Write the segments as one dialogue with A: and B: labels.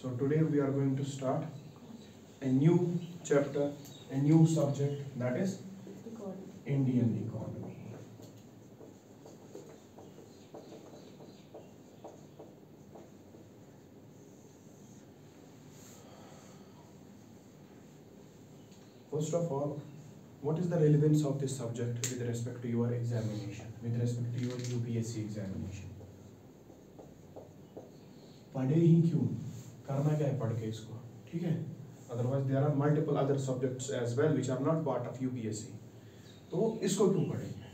A: So today we are going to start a new chapter, a new subject, that is Indian economy. First of all, what is the relevance of this subject with respect to your examination, with respect to your UPSC examination? पढ़े ही क्यों, करना क्या है पढ़ के इसको, ठीक है? Otherwise there are multiple other subjects as well which are not part of UPSC. तो इसको क्यों पढ़ेंगे?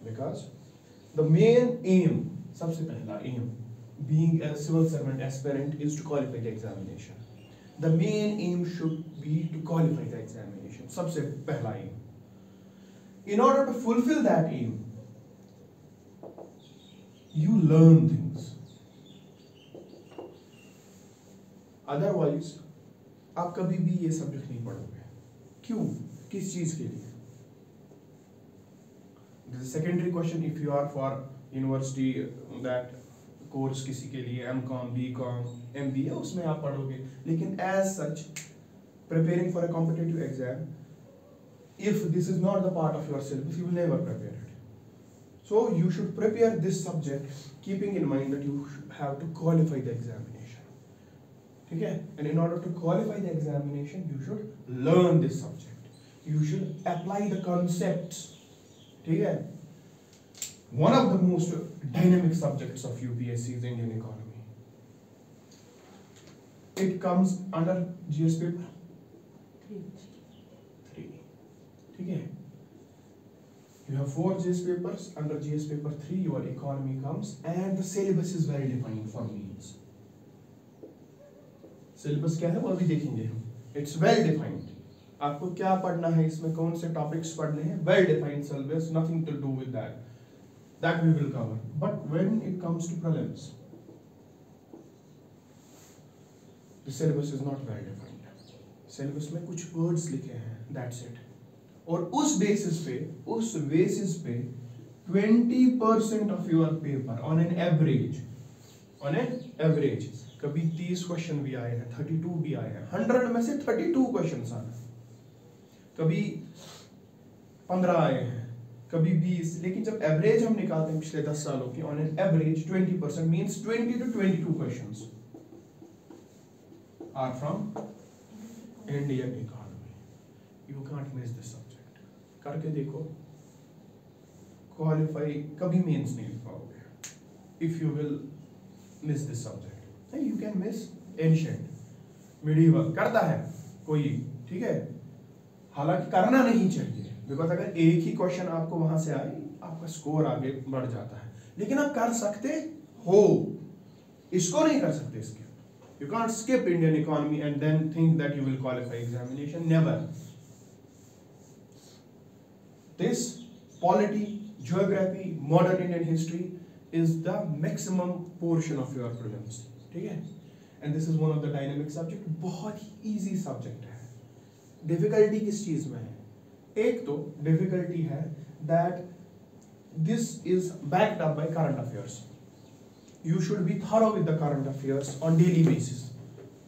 A: Because the main aim, सबसे पहला aim, being a civil servant aspirant is to qualify the examination. The main aim should be to qualify the examination. सबसे पहला aim. In order to fulfill that aim, you learn things. Otherwise, आप कभी भी ये subject नहीं पढ़ोगे. क्यों? किस चीज के लिए? This is a secondary question if you are for university that course किसी के लिए M.Com, B.Com, MBA उसमें आप पढ़ोगे. लेकिन as such, preparing for a competitive exam, if this is not the part of your syllabus, you will never prepare it. So you should prepare this subject keeping in mind that you have to qualify the examination. Okay? And in order to qualify the examination, you should learn this subject. You should apply the concepts. Okay? One of the most dynamic subjects of UPSC is Indian economy. It comes under GS paper 3. Okay? You have 4 GS papers. Under GS paper 3, your economy comes, and the syllabus is very defined for means. Syllabus क्या है वो अभी देखेंगे हम. It's well defined. आपको क्या पढ़ना है, इसमें कौन से टॉपिक्स पढ़ने हैं, well defined syllabus, nothing to do with that we will cover. But when it comes to prelims, the syllabus is not well defined. Syllabus में कुछ वर्ड्स लिखे हैं, दैट्स इट. और उस बेसिस पे 20% of your paper on an average कभी 30 question भी आए हैं, 32 भी आए हैं, 100 में से 32 क्वेश्चंस आए हैं, कभी 15 आए हैं, कभी 20. लेकिन जब एवरेज हम निकालते हैं पिछले 10 सालों की, on an average 20% means 20 to 22 questions are from Indian economy. You can't miss this subject. करके देखो, क्वालिफाई कभी मेंस नहीं लिख पाओगे if you will miss this subject. You can miss ancient, medieval करता है कोई, ठीक है, हालांकि करना नहीं चाहिए, बिकॉज अगर एक ही क्वेश्चन आपको वहां से आए, आपका स्कोर आगे बढ़ जाता है. लेकिन आप कर सकते हो, इसको नहीं कर सकते. Skip, you can't skip Indian economy and then think that you will qualify examination. Never. This polity, geography, modern Indian history is the maximum portion of your prelims. ठीक है? And this is one of the dynamic subject. बहुत ही easy subject है. Difficulty किस चीज में है? एक तो difficulty है that this is backed up by current affairs. You should be thorough with the current affairs on daily basis.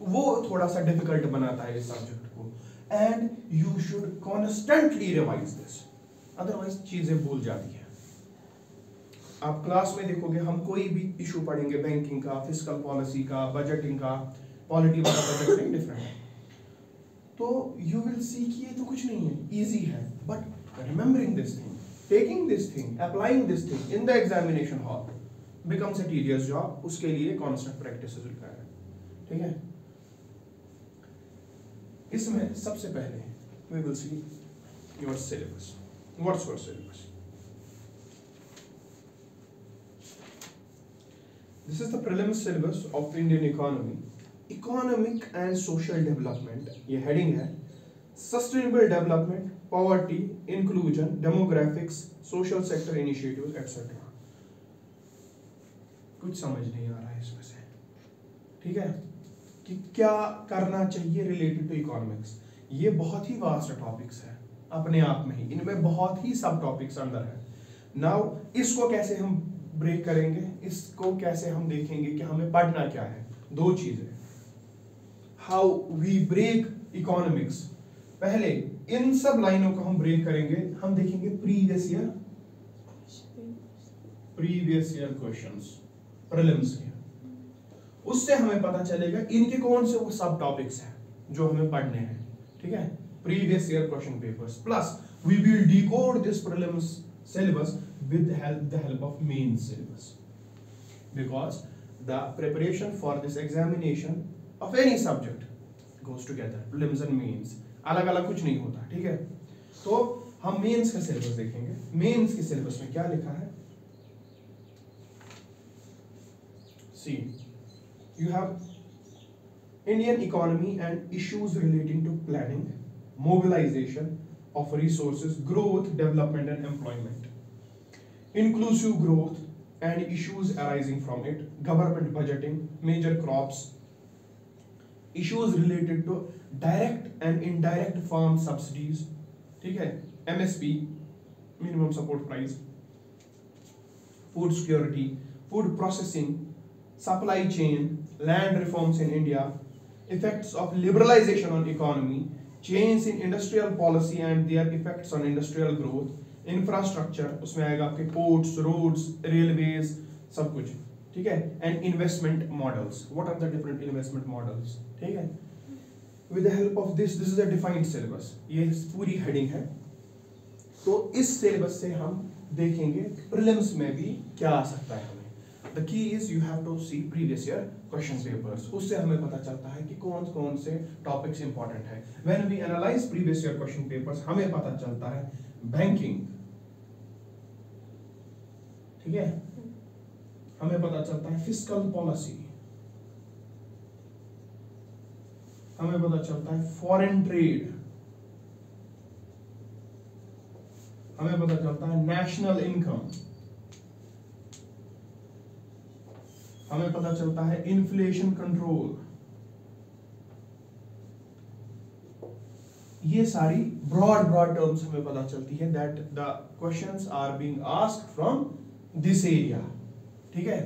A: वो थोड़ा सा difficult बनाता है इस subject को. And you should constantly revise this. Otherwise चीजें भूल जाती है. आप क्लास में देखोगे, हम कोई भी इशू पढ़ेंगे, बैंकिंग का, फिस्कल पॉलिसी का, बजटिंग का, पॉलिटी वाला बजट डिफरेंट है, तो यू विल सी कि ये तो कुछ नहीं है, इजी है. But remembering this thing, taking this thing, applying this thing in the examination hall becomes a tedious job. उसके लिए कांस्टेंट प्रैक्टिस इज रिक्वायर्ड. ठीक है? इसमें सबसे पहले we will see your syllabus. What's your syllabus? This is the prelims syllabus of Indian economy. Economic and social development, ये heading है. Sustainable development, poverty, inclusion, demographics, social sector initiatives, etc. कुछ समझ नहीं आ रहा है इसमें से, ठीक है, कि क्या करना चाहिए related to economics. ये बहुत ही vast topics है अपने आप में ही, इनमें बहुत ही सब topics अंदर है. Now इसको कैसे हम ब्रेक करेंगे, इसको कैसे हम देखेंगे कि हमें पढ़ना क्या है. 2 चीजें. How we break economics. पहले इन सब लाइनों को हम ब्रेक करेंगे, हम देखेंगे प्रीवियस ईयर क्वेश्चंस प्रीलिम्स के, उससे हमें पता चलेगा इनके कौन से वो सब टॉपिक्स हैं जो हमें पढ़ने हैं, ठीक है। Previous year question papers plus we will decode this prelims syllabus with the help of main syllabus, because the preparation for this examination of any subject goes together, prelims and mains अलग अलग कुछ नहीं होता, ठीक है। तो हम mains का सिलेबस देखेंगे। मेंस के सिलेबस में क्या लिखा है, see you have Indian economy and issues relating to planning, mobilization of resources, growth, development and employment, inclusive growth and issues arising from it, government budgeting, major crops, issues related to direct and indirect farm subsidies, ठीक है, MSP, minimum support price, food security, food processing, supply chain, land reforms in India, effects of liberalization on economy, change in industrial policy and their effects on industrial growth, infrastructure, उसमें आएगा आपके ports, roads, railways, सब कुछ, ठीक है, and investment models. What are the different investment models? ठीक है, with the help of this is a defined syllabus. ये पूरी heading है। तो इस syllabus से हम देखेंगे prelims में भी क्या आ सकता है हमें। The key is you have to see previous year question papers. उससे हमें पता चलता है कि कौन कौन से topics important है। When we analyze previous year question papers, हमें पता चलता है banking, ठीक है, हमें पता चलता है fiscal policy, हमें पता चलता है foreign trade, हमें पता चलता है national income, हमें पता चलता है इन्फ्लेशन कंट्रोल। ये सारी ब्रॉड टर्म्स हमें पता चलती है that the questions are being asked from this area, ठीक है।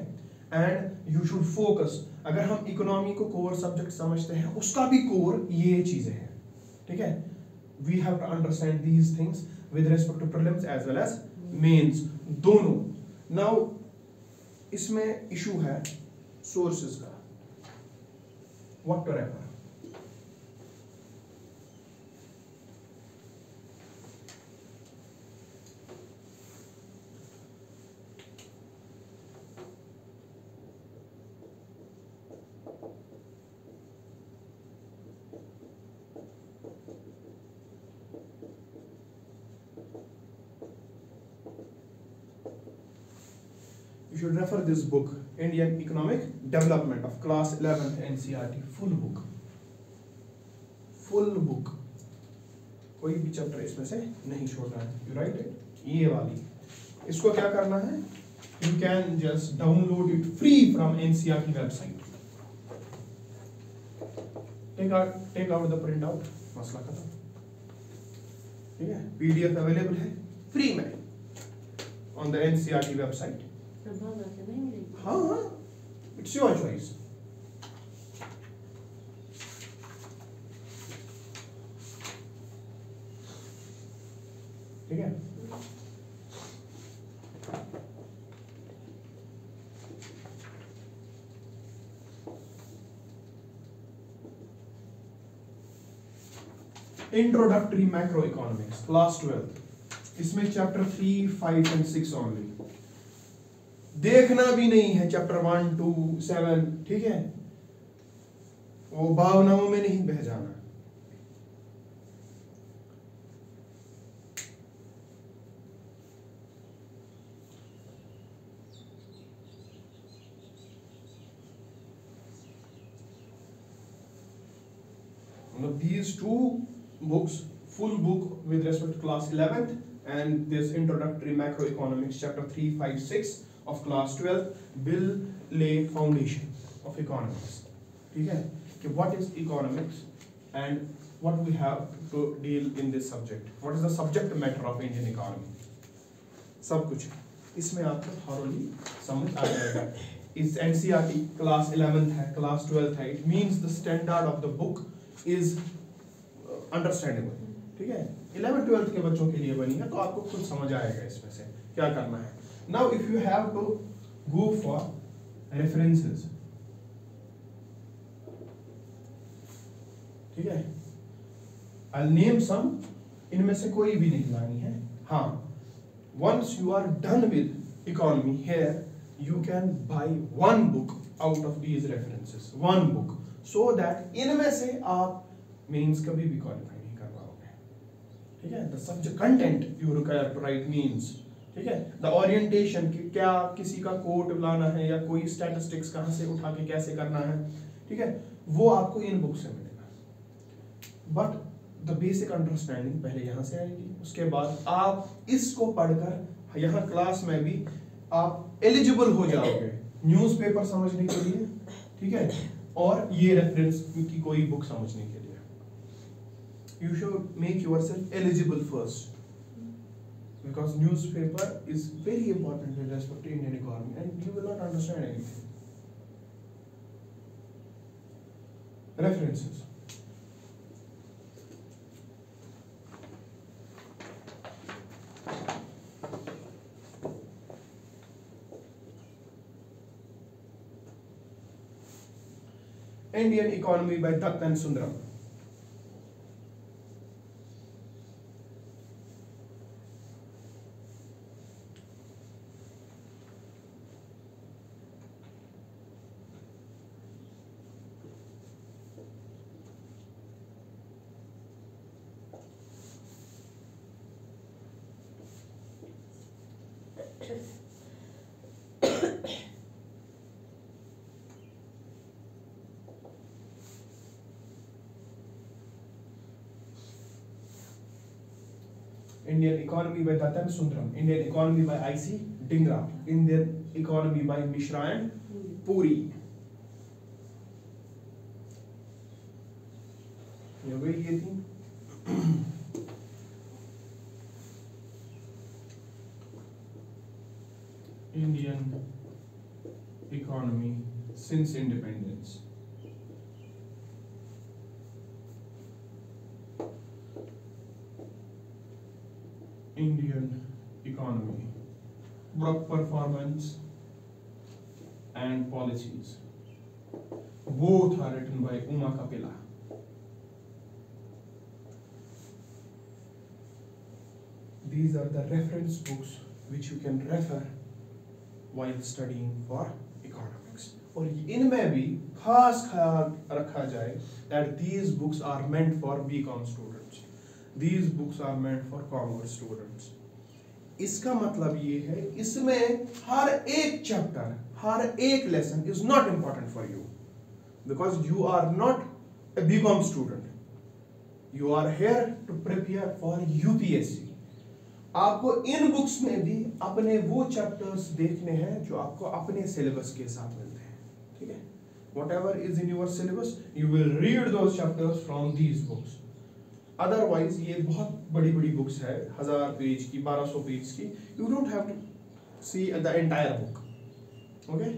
A: एंड यू शुड फोकस, अगर हम इकोनॉमी को कोर सब्जेक्ट समझते हैं, उसका भी कोर ये चीजें हैं, ठीक है। We have to understand these things with respect to prelims as well as mains, दोनों। नाउ इसमें इशू है सोर्सेस का, what to refer. You should refer this book, Indian Economic Development of Class 11th NCERT, full book, कोई भी chapter इसमें से नहीं छोड़ना है। You write it, ये वाली, इसको क्या करना है, you can just download it free from NCERT website, take out the printout, मसला खत्म, ठीक है। PDF अवेलेबल है फ्री में on the NCERT website। हाँ, इट्स योर चॉइस। ठीक है, इंट्रोडक्टरी मैक्रो इकोनॉमिक्स क्लास 12, इसमें चैप्टर 3, 5 and 6 ओनली, देखना भी नहीं है चैप्टर 1 to 7, ठीक है, वो भावनाओं में नहीं बह जाना। These two books, full book with respect to class 11th and this introductory macroeconomics chapter 3, 5, 6 of class 12 will lay foundation of economics, ठीक है, कि what is economics and what we have to deal in this subject, what is the subject matter of Indian economy, सब कुछ इसमें आपको thoroughly समझ आ जाएगा। इस एनसीईआरटी क्लास 11th है, क्लास 12th है, it means the standard of the book is understandable, ठीक है। 11th 12th के बच्चों के लिए बनी है, तो आपको खुद समझ आएगा इसमें से क्या करना है। Now if you have to go for references, ठीक है, आई नेम सम, इनमें से कोई भी नहीं लानी है। हाँ, once you are done with economy here, you can buy one book out of these references, one book, so that इनमें से आप means कभी भी qualify नहीं कर पाओगे, ठीक है। The subject content you require to write means, ठीक है। The orientation कि क्या किसी का कोट लाना है या कोई statistics कहाँ से उठा के कैसे करना है, ठीक है, वो आपको इन बुक से मिलेगा। But द बेसिक अंडरस्टैंडिंग पहले यहाँ से आएगी, उसके बाद आप इसको पढ़कर यहाँ क्लास में भी आप एलिजिबल हो जाओगे न्यूज़पेपर समझने के लिए, ठीक है, और ये रेफरेंस की कोई बुक समझने के लिए। You should make yourself eligible first, because newspaper is very important with respect to Indian economy and you will not understand anything. References, Indian Economy by Dutt and Sundaram. Indian Economy by Dutt and Sundaram, Indian Economy by I.C. Dhingra, Indian Economy by Mishra and Puri. ये वही ये थी। Indian Economy since independence. Indian economy, work performance and policies. Both are written by Uma Kapila. These are the reference books which you can refer while studying for economics. और इनमें भी खास ख्याल रखा जाए that these books are meant for BCom students. These books are meant for commerce students. इसका मतलब ये है, इसमें हर एक चैप्टर, हर एक lesson is not important for you because you are not a BCom student. You are here to prepare for UPSC. आपको इन books में भी अपने वो चैप्टर्स देखने हैं जो आपको अपने सिलेबस के साथ मिलते हैं, ठीक है। Whatever is in your syllabus, you will read those chapters from these books. Otherwise ये बहुत बड़ी बड़ी बुक्स है, 1000 पेज की, 1200 पेज की, you don't have to see the entire book, okay.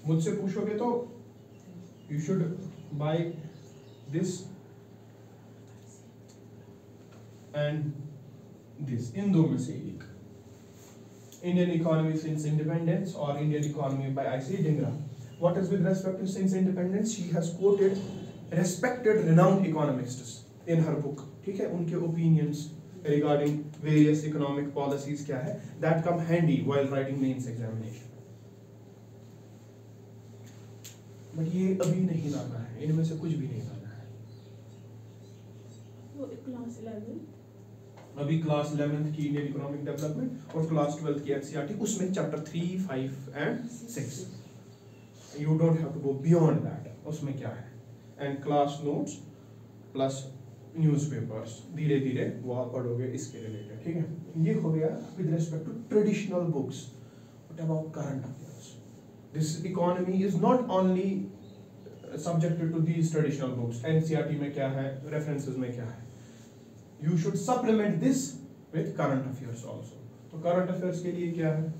A: मुझसे पूछोगे तो you should buy this and this, इन दो में से एक, Indian Economy since Independence or Indian Economy by I.C. Dhingra. What is with respect to since independence? She has quoted respected renowned economists in her book, ठीक है, उनके opinions regarding various economic policies क्या है, that come handy while writing mains examination. But ये अभी नहीं लाना है, इनमें से कुछ भी नहीं लाना है।
B: वो क्लास 11
A: अभी क्लास 11th की इंडियन इकोनॉमिक डेवलपमेंट और क्लास 12th की एनसीईआरटी, उसमें chapter 3, 5 and 6, you don't have to go beyond that. उसमें क्या है, and class notes plus newspapers, धीरे धीरे वो आप पढ़ोगे इसके रिलेटेड, ठीक है। ये हो गया with respect to traditional books. What about current affairs? This economy is not only subjected to these traditional books. NCERT में क्या है, रेफरेंसेस में क्या है, you should supplement this with current affairs also. तो करंट अफेयर्स के लिए क्या है,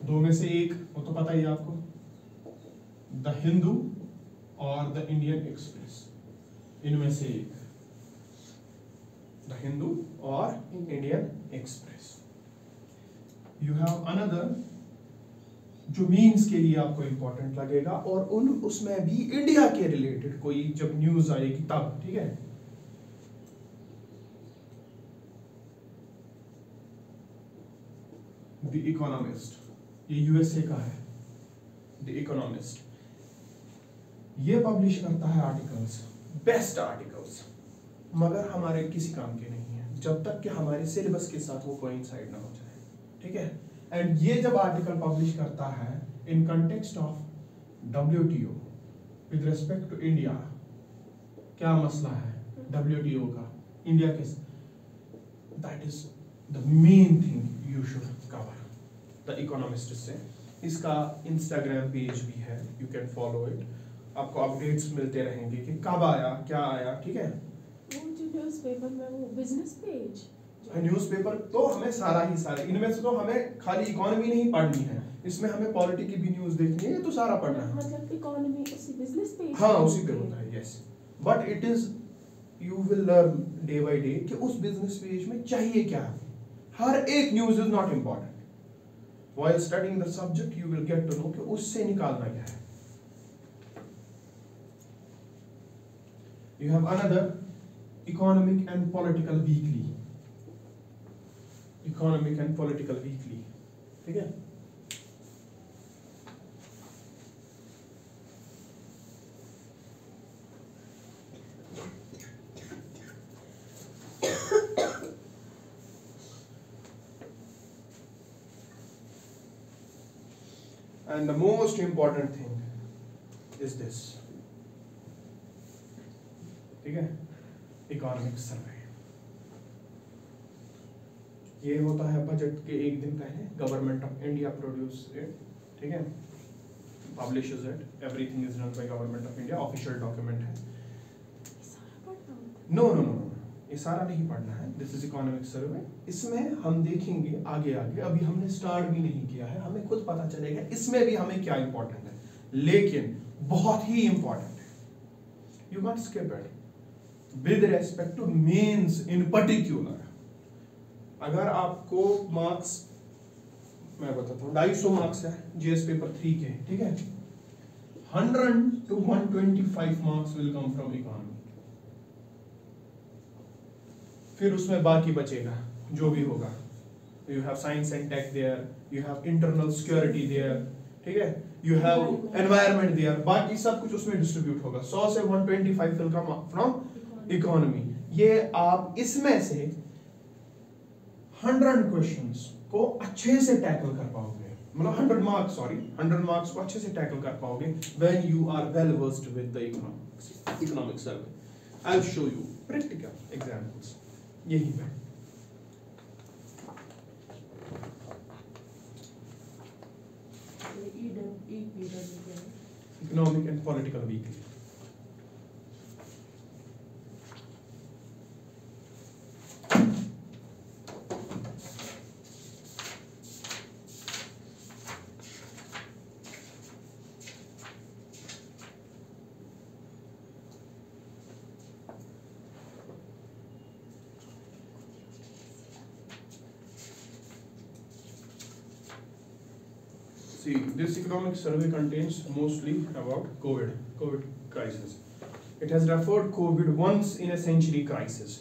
A: दो में से एक, वो तो पता ही है आपको, द हिंदू और द इंडियन एक्सप्रेस, इनमें से एक, द हिंदू और Indian express. You have another जो मीन्स के लिए आपको इंपॉर्टेंट लगेगा, और उसमें भी इंडिया के रिलेटेड कोई जब न्यूज आएगी तब, ठीक है। द इकोनॉमिस्ट, ये यूएसए का है, द इकोनॉमिस्ट, ये पब्लिश करता है आर्टिकल्स, बेस्ट आर्टिकल्स, मगर हमारे किसी काम के नहीं है जब तक कि हमारे सिलेबस के साथ वो कोइंसाइड ना हो जाए, ठीक है। एंड ये जब आर्टिकल पब्लिश करता है in context of WTO with respect to India, क्या मसला है WTO का इंडिया के, that is the main thing you should cover. The economist से, इसका इंस्टाग्राम पेज भी है, यू कैन फॉलो इट, आपको अपडेट्स मिलते रहेंगे कि कब आया क्या आया, ठीक है।
B: वो जो न्यूज़पेपर में वो बिजनेस पेज,
A: न्यूज़पेपर तो हमें सारा ही सारा, इनमें से तो हमें खाली इकोनॉमी नहीं पढ़नी है, इसमें हमें पॉलिटी की भी न्यूज देखनी है, ये तो सारा पढ़ना है।
B: मतलब इकोनॉमी उसी बिजनेस पेज,
A: हाँ उसी पे होता है, yes, but it is you will learn day by day कि उस बिजनेस पेज में चाहिए क्या है। हर एक news is not important, while studying the subject you will get to know कि उससे निकालना क्या है। You have another economic and political weekly, economic and political weekly, ठीक है। And the most important thing is this, ठीक है, economic survey. ये होता है बजट के एक दिन पहले, government of India produce it, ठीक है, publishes it, everything is done by government of India, official document है। नो नो नो, ये सारा नहीं पढ़ना है, दिस इज इकोनॉमिक सर्वे। इसमें हम देखेंगे आगे आगे, अभी हमने स्टार्ट भी नहीं किया है, हमें खुद पता चलेगा इसमें भी हमें क्या इंपॉर्टेंट है, लेकिन बहुत ही इंपॉर्टेंट है, you can't skip it. With respect two means in particular, अगर आपको मार्क्स मैं बताता हूँ 250 मार्क्स है जीएस पेपर 3 के, ठीक है, 100 to 125 marks will come from economy, फिर उसमें बाकी बचेगा जो भी होगा, you have science and tech there, you have internal security there, ठीक है, यू हैव एनवायरनमेंट देयर, बाकी सब कुछ उसमें डिस्ट्रीब्यूट होगा। 100 से 125 विल कम फ्रॉम इकोनॉमी। ये आप इसमें से 100 क्वेश्चंस को अच्छे से टैकल कर पाओगे, मतलब 100 मार्क्स, सॉरी 100 मार्क्स को अच्छे से टैकल कर पाओगे when you are well versed with the economic survey. I will show you practical examples यही है। Economic and political weekly, See, this economic survey contains mostly about COVID crisis. It has referred COVID once in a century crisis.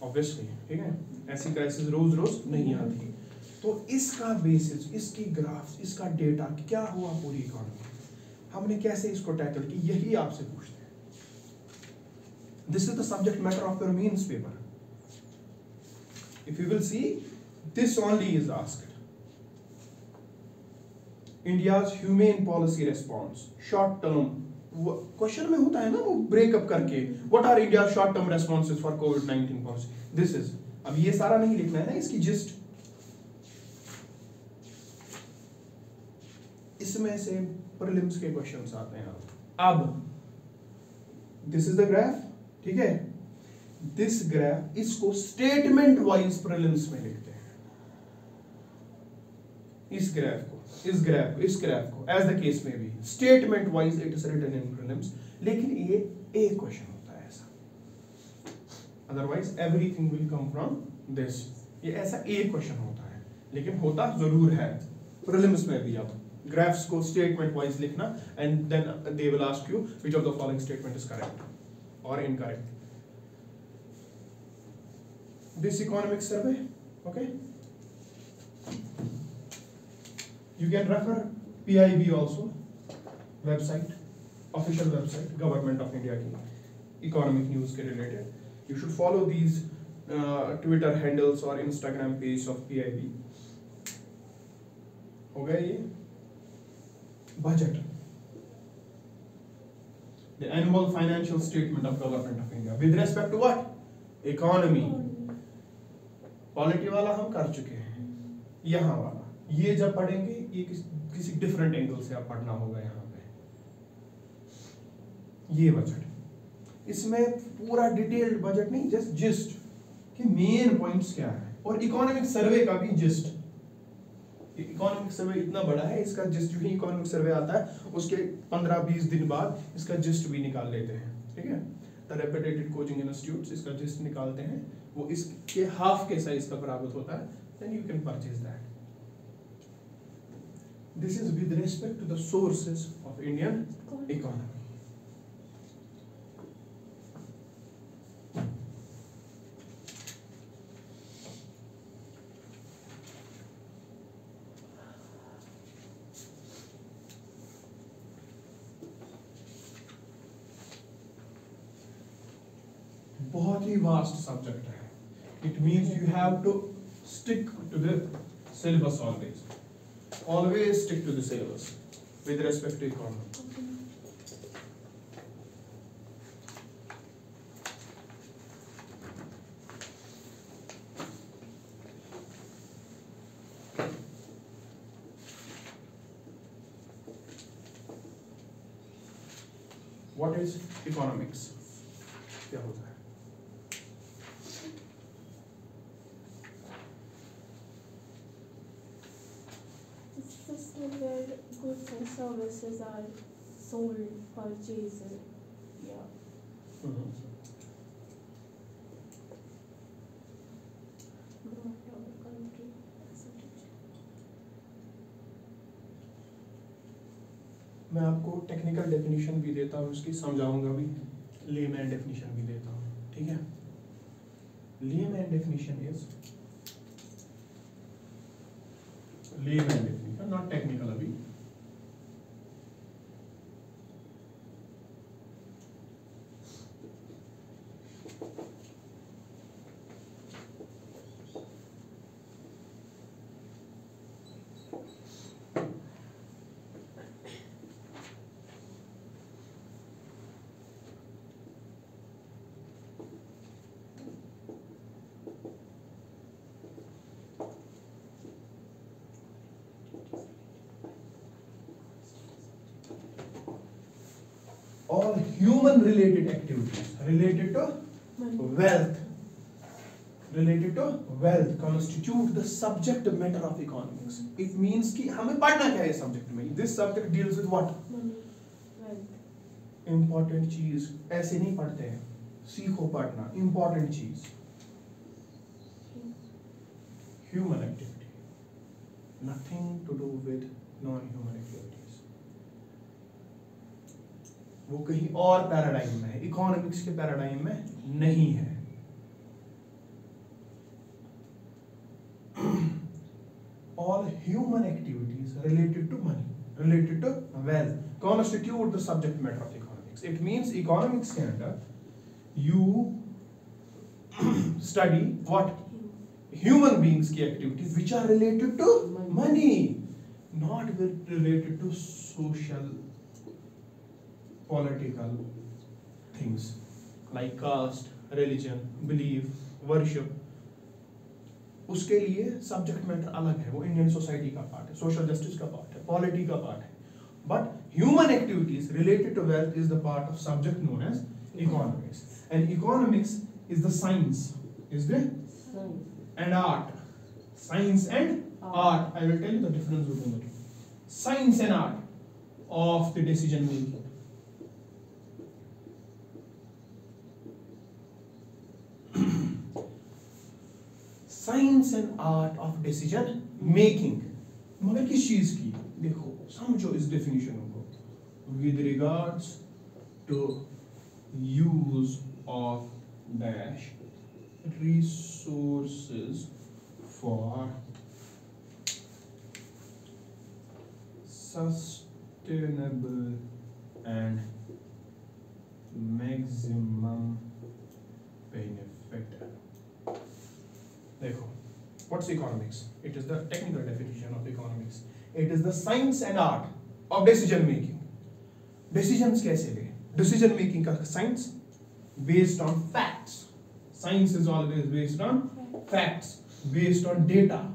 A: Obviously, ठीक है, ऐसी crisis रोज रोज नहीं आती। तो इसका basis, इसकी ग्राफ्स, इसका डेटा, क्या हुआ पूरी इकोनॉमी, हमने कैसे इसको टैकल की, यही आपसे पूछते हैं। This is the subject matter of your means paper. If you will see, this only is asked. India's humane policy response, short term, question में होता है ना वो ब्रेकअप करके, what are India's short term responses for COVID-19 policy, this is, अब ये सारा नहीं लिखना है ना, इसकी जिस्ट, इसमें से प्रीलिम्स के क्वेश्चंस आते हैं। आप अब दिस इज द ग्राफ, ठीक है, दिस ग्राफ, इसको स्टेटमेंट वाइज प्रीलिम्स में लिखते हैं, इस ग्राफ को, इस ग्राफ को, इस ग्राफ को, एज द केस में भी statement wise it is written in prelims, लेकिन ये एक क्वेश्चन होता है ऐसा, otherwise everything will come from this, ये ऐसा एक क्वेश्चन होता है, लेकिन होता जरूर है प्रीलिम्स में भी। अब ग्राफ्स को स्टेटमेंट वाइज लिखना and then they will ask you which of the following statement is correct और incorrect. This economic survey, okay, you can refer PIB also website, official website government of India की economic news के related, you should follow these Twitter handles और Instagram page of PIB। हो गया ये budget, the annual financial statement of government of India with respect to what, economy, polity वाला हम कर चुके हैं, यहाँ वाला ये जब पढ़ेंगे ये किसी डिफरेंट एंगल से आप पढ़ना होगा यहाँ पे, ये बजट, इसमें पूरा डिटेल्ड बजट नहीं, जस्ट जिस्ट कि मेन पॉइंट्स क्या है, और इकोनॉमिक सर्वे का भी जिस्ट, इकोनॉमिक सर्वे इतना बड़ा है, इसका जिस्ट भी इकोनॉमिक सर्वे आता है उसके 15-20 दिन बाद इसका जिस्ट भी निकाल लेते हैं, ठीक है, द रेपुटेटेड कोचिंग इंस्टीट्यूट्स इसका जिस्ट निकालते हैं, वो इसके हाफ के साइज का बराबर होता है, then you can purchase that. This is with respect to the sources of Indian economy. बहुत ही वास्ट सब्जेक्ट है, it means you have to stick to the syllabus always. Always stick to the syllabus with respect to economy. What is economics? क्या होता है?
B: Where goods and services are sold, purchased, yeah. Brought to our country as a teacher.
A: मैं आपको technical definition भी देता हूँ, उसकी समझाऊंगा भी, लेमैन डेफिनेशन भी देता हूँ, ठीक है। Layman definition is, layman definition, not technical अभी, all human related activities related to wealth, related to wealth constitute the subject matter of economics. It means कि हमें पढ़ना क्या है सब्जेक्ट में, this subject deals with what,
B: Money, wealth.
A: important चीज, ऐसे नहीं पढ़ते हैं, सीखो पढ़ना, important चीज, human activity, nothing to do with non-human activities, वो कहीं और पैराडाइम में है, इकोनॉमिक्स के पैराडाइम में नहीं है। All human activities related to money, related to wealth constitute the subject matter of economics. It means economics के अंदर you study what, human beings की activities which are related to money, not related to social political things like caste, religion, belief, worship. उसके लिए subject matter अलग है, वो Indian society का part है, सोशल जस्टिस का पार्ट है, पॉलिटी का पार्ट है। but human activities related to wealth is the part of subject known as economics. And economics is the science, is the and art. Science and art. I will tell you the difference between the two. Science and art of the decision making. Science and art of decision making. मगर किस चीज की? देखो समझो इस definition को. With regards to use of dash resources for sustainable and maximum benefit. देखो, what's economics? It is the technical definition of economics. It is the science and art of decision making. Decisions कैसे ले? Decision making का science based on facts. Science is always based on facts, based on data,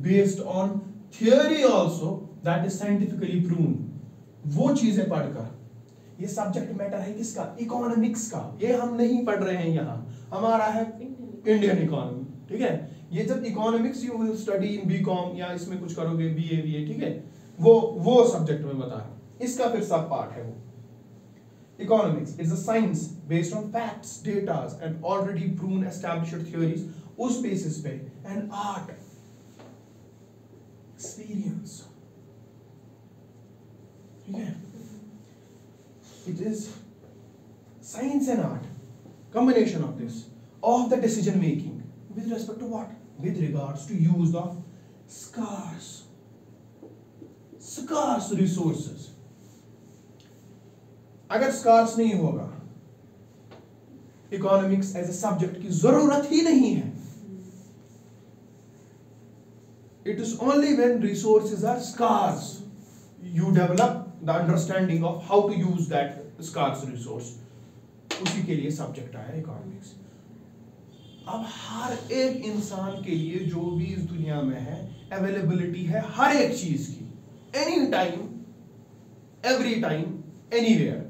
A: based on theory also that is scientifically proven. वो चीजें पढ़कर ये subject matter है किसका? Economics का. ये हम नहीं पढ़ रहे हैं यहाँ, हमारा है इंडियन इकोनॉमी. ठीक है, ये जब economics you will study in BCom या इसमें कुछ करोगे बीए, ठीक है, वो सब्जेक्ट में बता रहा हूं. इसका फिर सब पार्ट है वो. Economics is a science based on facts, datas and already proven established theories. उस बेसिस पे एंड आर्ट एक्सपीरियंस. ठीक है, it is science and art combination of this of the decision making with respect to what? With regards to use of scarce resources. अगर scarce नहीं होगा, economics as a subject की जरूरत ही नहीं है. It is only when resources are scarce you develop the understanding of how to use that scarce resource. उसी के लिए सब्जेक्ट आया इकोनॉमिक्स. अब हर एक इंसान के लिए जो भी इस दुनिया में है अवेलेबिलिटी है हर एक चीज की, any time, every time, anywhere.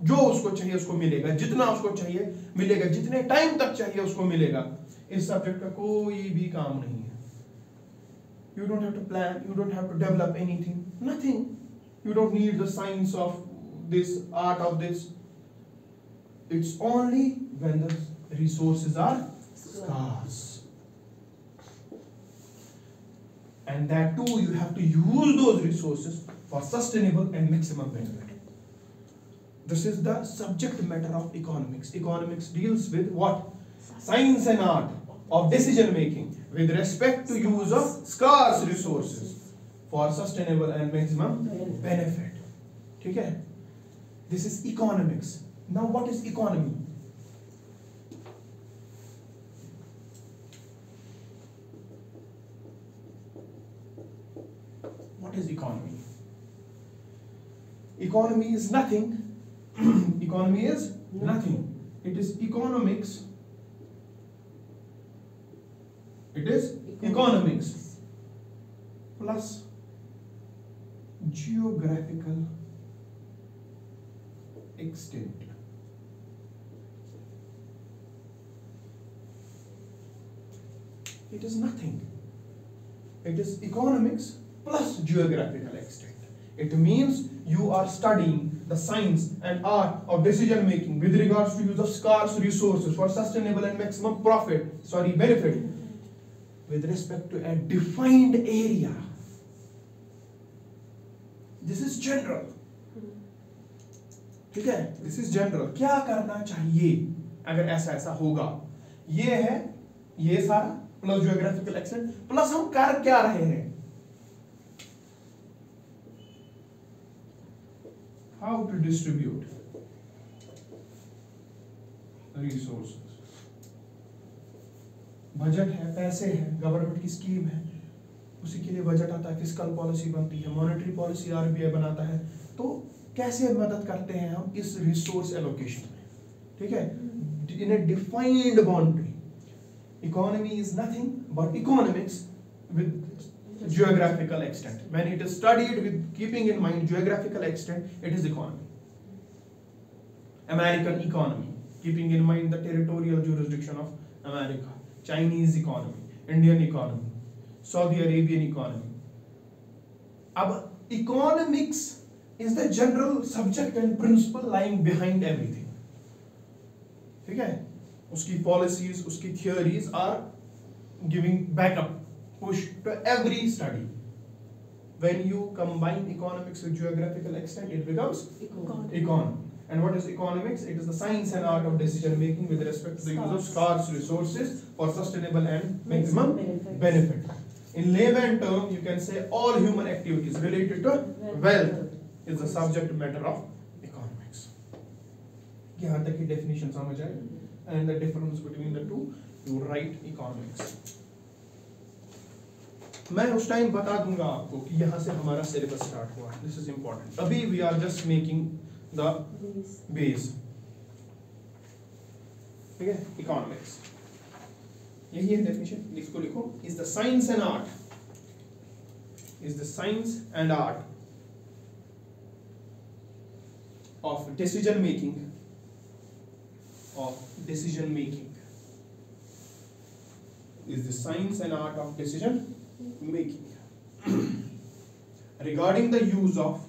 A: जो उसको चाहिए उसको मिलेगा, जितना उसको चाहिए मिलेगा, जितने टाइम तक चाहिए उसको मिलेगा. इस सब्जेक्ट का कोई भी काम नहीं है. You don't have to plan, you don't have to develop anything, nothing. You don't need the science of this, art of this. It's only when the resources are scarce. And that too you have to use those resources for sustainable and maximum benefit. This is the subject matter of economics. Economics deals with what? Science and art of decision making with respect to use of scarce resources for sustainable and maximum benefit. ठीक है? This is economics. Now what is economy? What is economy? Economy is nothing. Economy is nothing. It is economics. It is economics plus geographical extent. It is nothing. It is economics plus geographical extent. It means you are studying the science and art of decision making with regards to use of scarce resources for sustainable and maximum benefit with respect to a defined area. This is general. ठीक है, this is general. क्या करना चाहिए अगर ऐसा ऐसा होगा, ये है, ये सारा प्लस जियोग्राफिकल एक्सटेंट प्लस हम कर क्या रहे हैं, how to distribute resources. Budget है, पैसे है, गवर्नमेंट की स्कीम है, उसी के लिए बजट आता है, फिस्कल पॉलिसी बनती है, मॉनेटरी पॉलिसी आरबीआई बनाता है. तो कैसे मदद करते हैं हम इस रिसोर्स एलोकेशन में. ठीक है, in a defined boundary. Economy is nothing but economics with geographical extent. When it is studied with keeping in mind geographical extent, it is economy. American economy, keeping in mind the territorial jurisdiction of America. Chinese economy, Indian economy, Saudi Arabian economy. Ab economics is the general subject and principle lying behind everything. ठीक है? उसकी policies, उसकी theories are giving backup, push to every study. When you combine economics with geographical extent, it becomes economy. And what is economics? It is the science and art of decision making with respect to the use of scarce resources for sustainable and maximum benefit. In layman term, you can say all human activities related to wealth is the subject matter of economics. यहाँ तक की definition समझ आए? And the difference between the two, you write economics. मैं उस time बता दूंगा आपको कि यहाँ से हमारा सिलेबस स्टार्ट हुआ. This is important. अभी we are just making the base. ठीक है? Economics. यही है definition. इसको लिखो. Is the science and art. Is the science and art of decision making. Of decision making. Is the science and art of decision making. Regarding the use of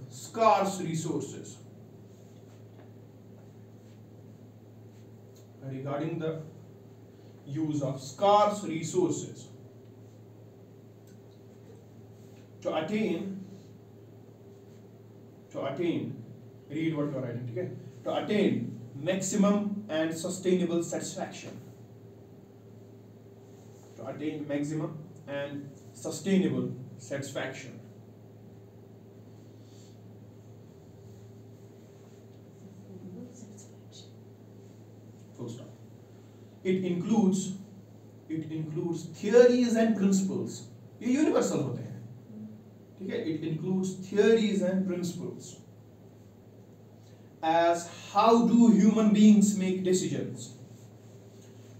A: scarce resources. Regarding the use of scarce resources to attain, read what you are writing, okay? To attain maximum and sustainable satisfaction. To attain maximum and sustainable satisfaction. Full stop. It includes theories and principles. ये universal होते हैं. ठीक है? It includes theories and principles. As how do human beings make decisions?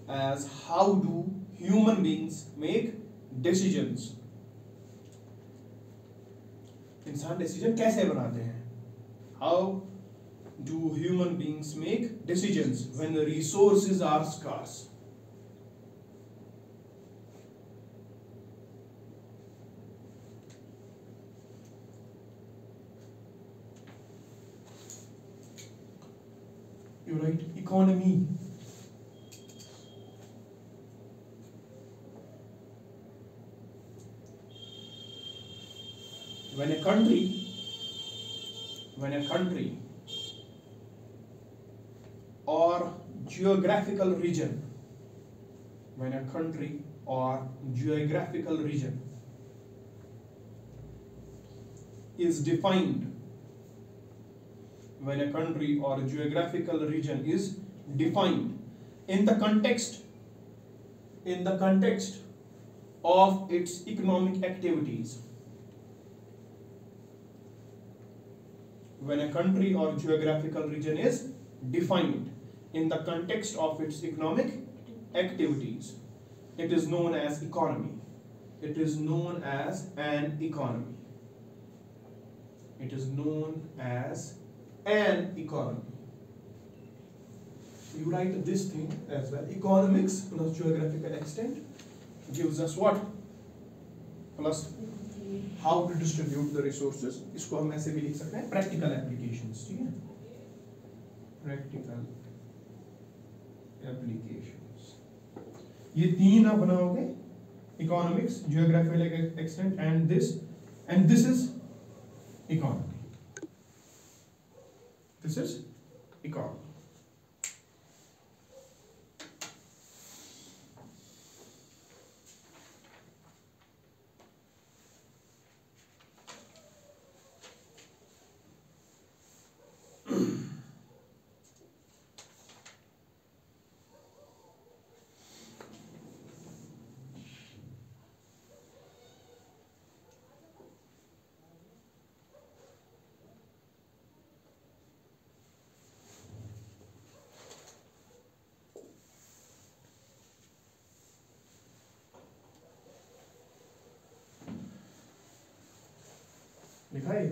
A: As how do human beings make decisions? इंसान decision कैसे बनाते हैं? How do human beings make decisions when the resources are scarce? You write economy. When a country or geographical region is defined, when a country or geographical region is defined in the context of its economic activities. When a country or geographical region is defined in the context of its economic activities, it is known as economy. It is known as an economy. It is known as an economy. You write this thing as well. Economics plus geographical extent gives us what? Plus how to distribute the resources. इसको हम ऐसे भी लिख सकते हैं practical applications. ठीक है? Practical applications. ये तीन आप बनाओगे. Economics, geographical extent, and this is economy. This is economy. लिखा है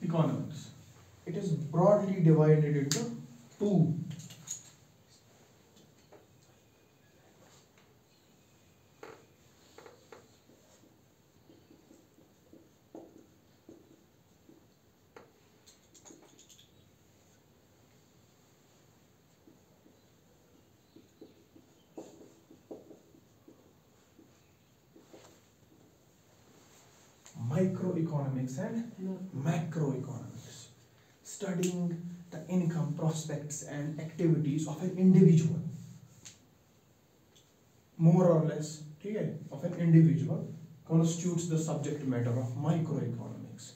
A: economics. It is broadly divided into two. Microeconomics and macroeconomics, studying the income prospects and activities of an individual, more or less, ठीक है, of an individual constitutes the subject matter of microeconomics,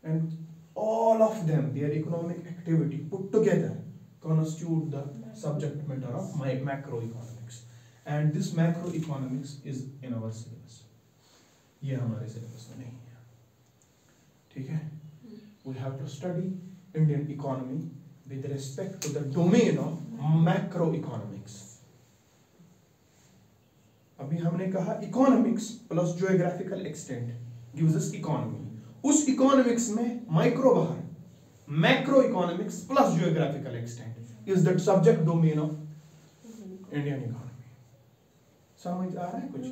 A: and all of them, their economic activity put together constitute the subject matter of macroeconomics, and this macroeconomics is in our syllabus. ये हमारे syllabus में नहीं है, ठीक है. We have to study Indian economy with respect to the domain of macroeconomics. अभी हमने कहा economics plus geographical extent gives us economy. उस economics में micro बाहर, macroeconomics plus geographical extent is the subject domain of Indian economy. समझ आ रहा है कुछ?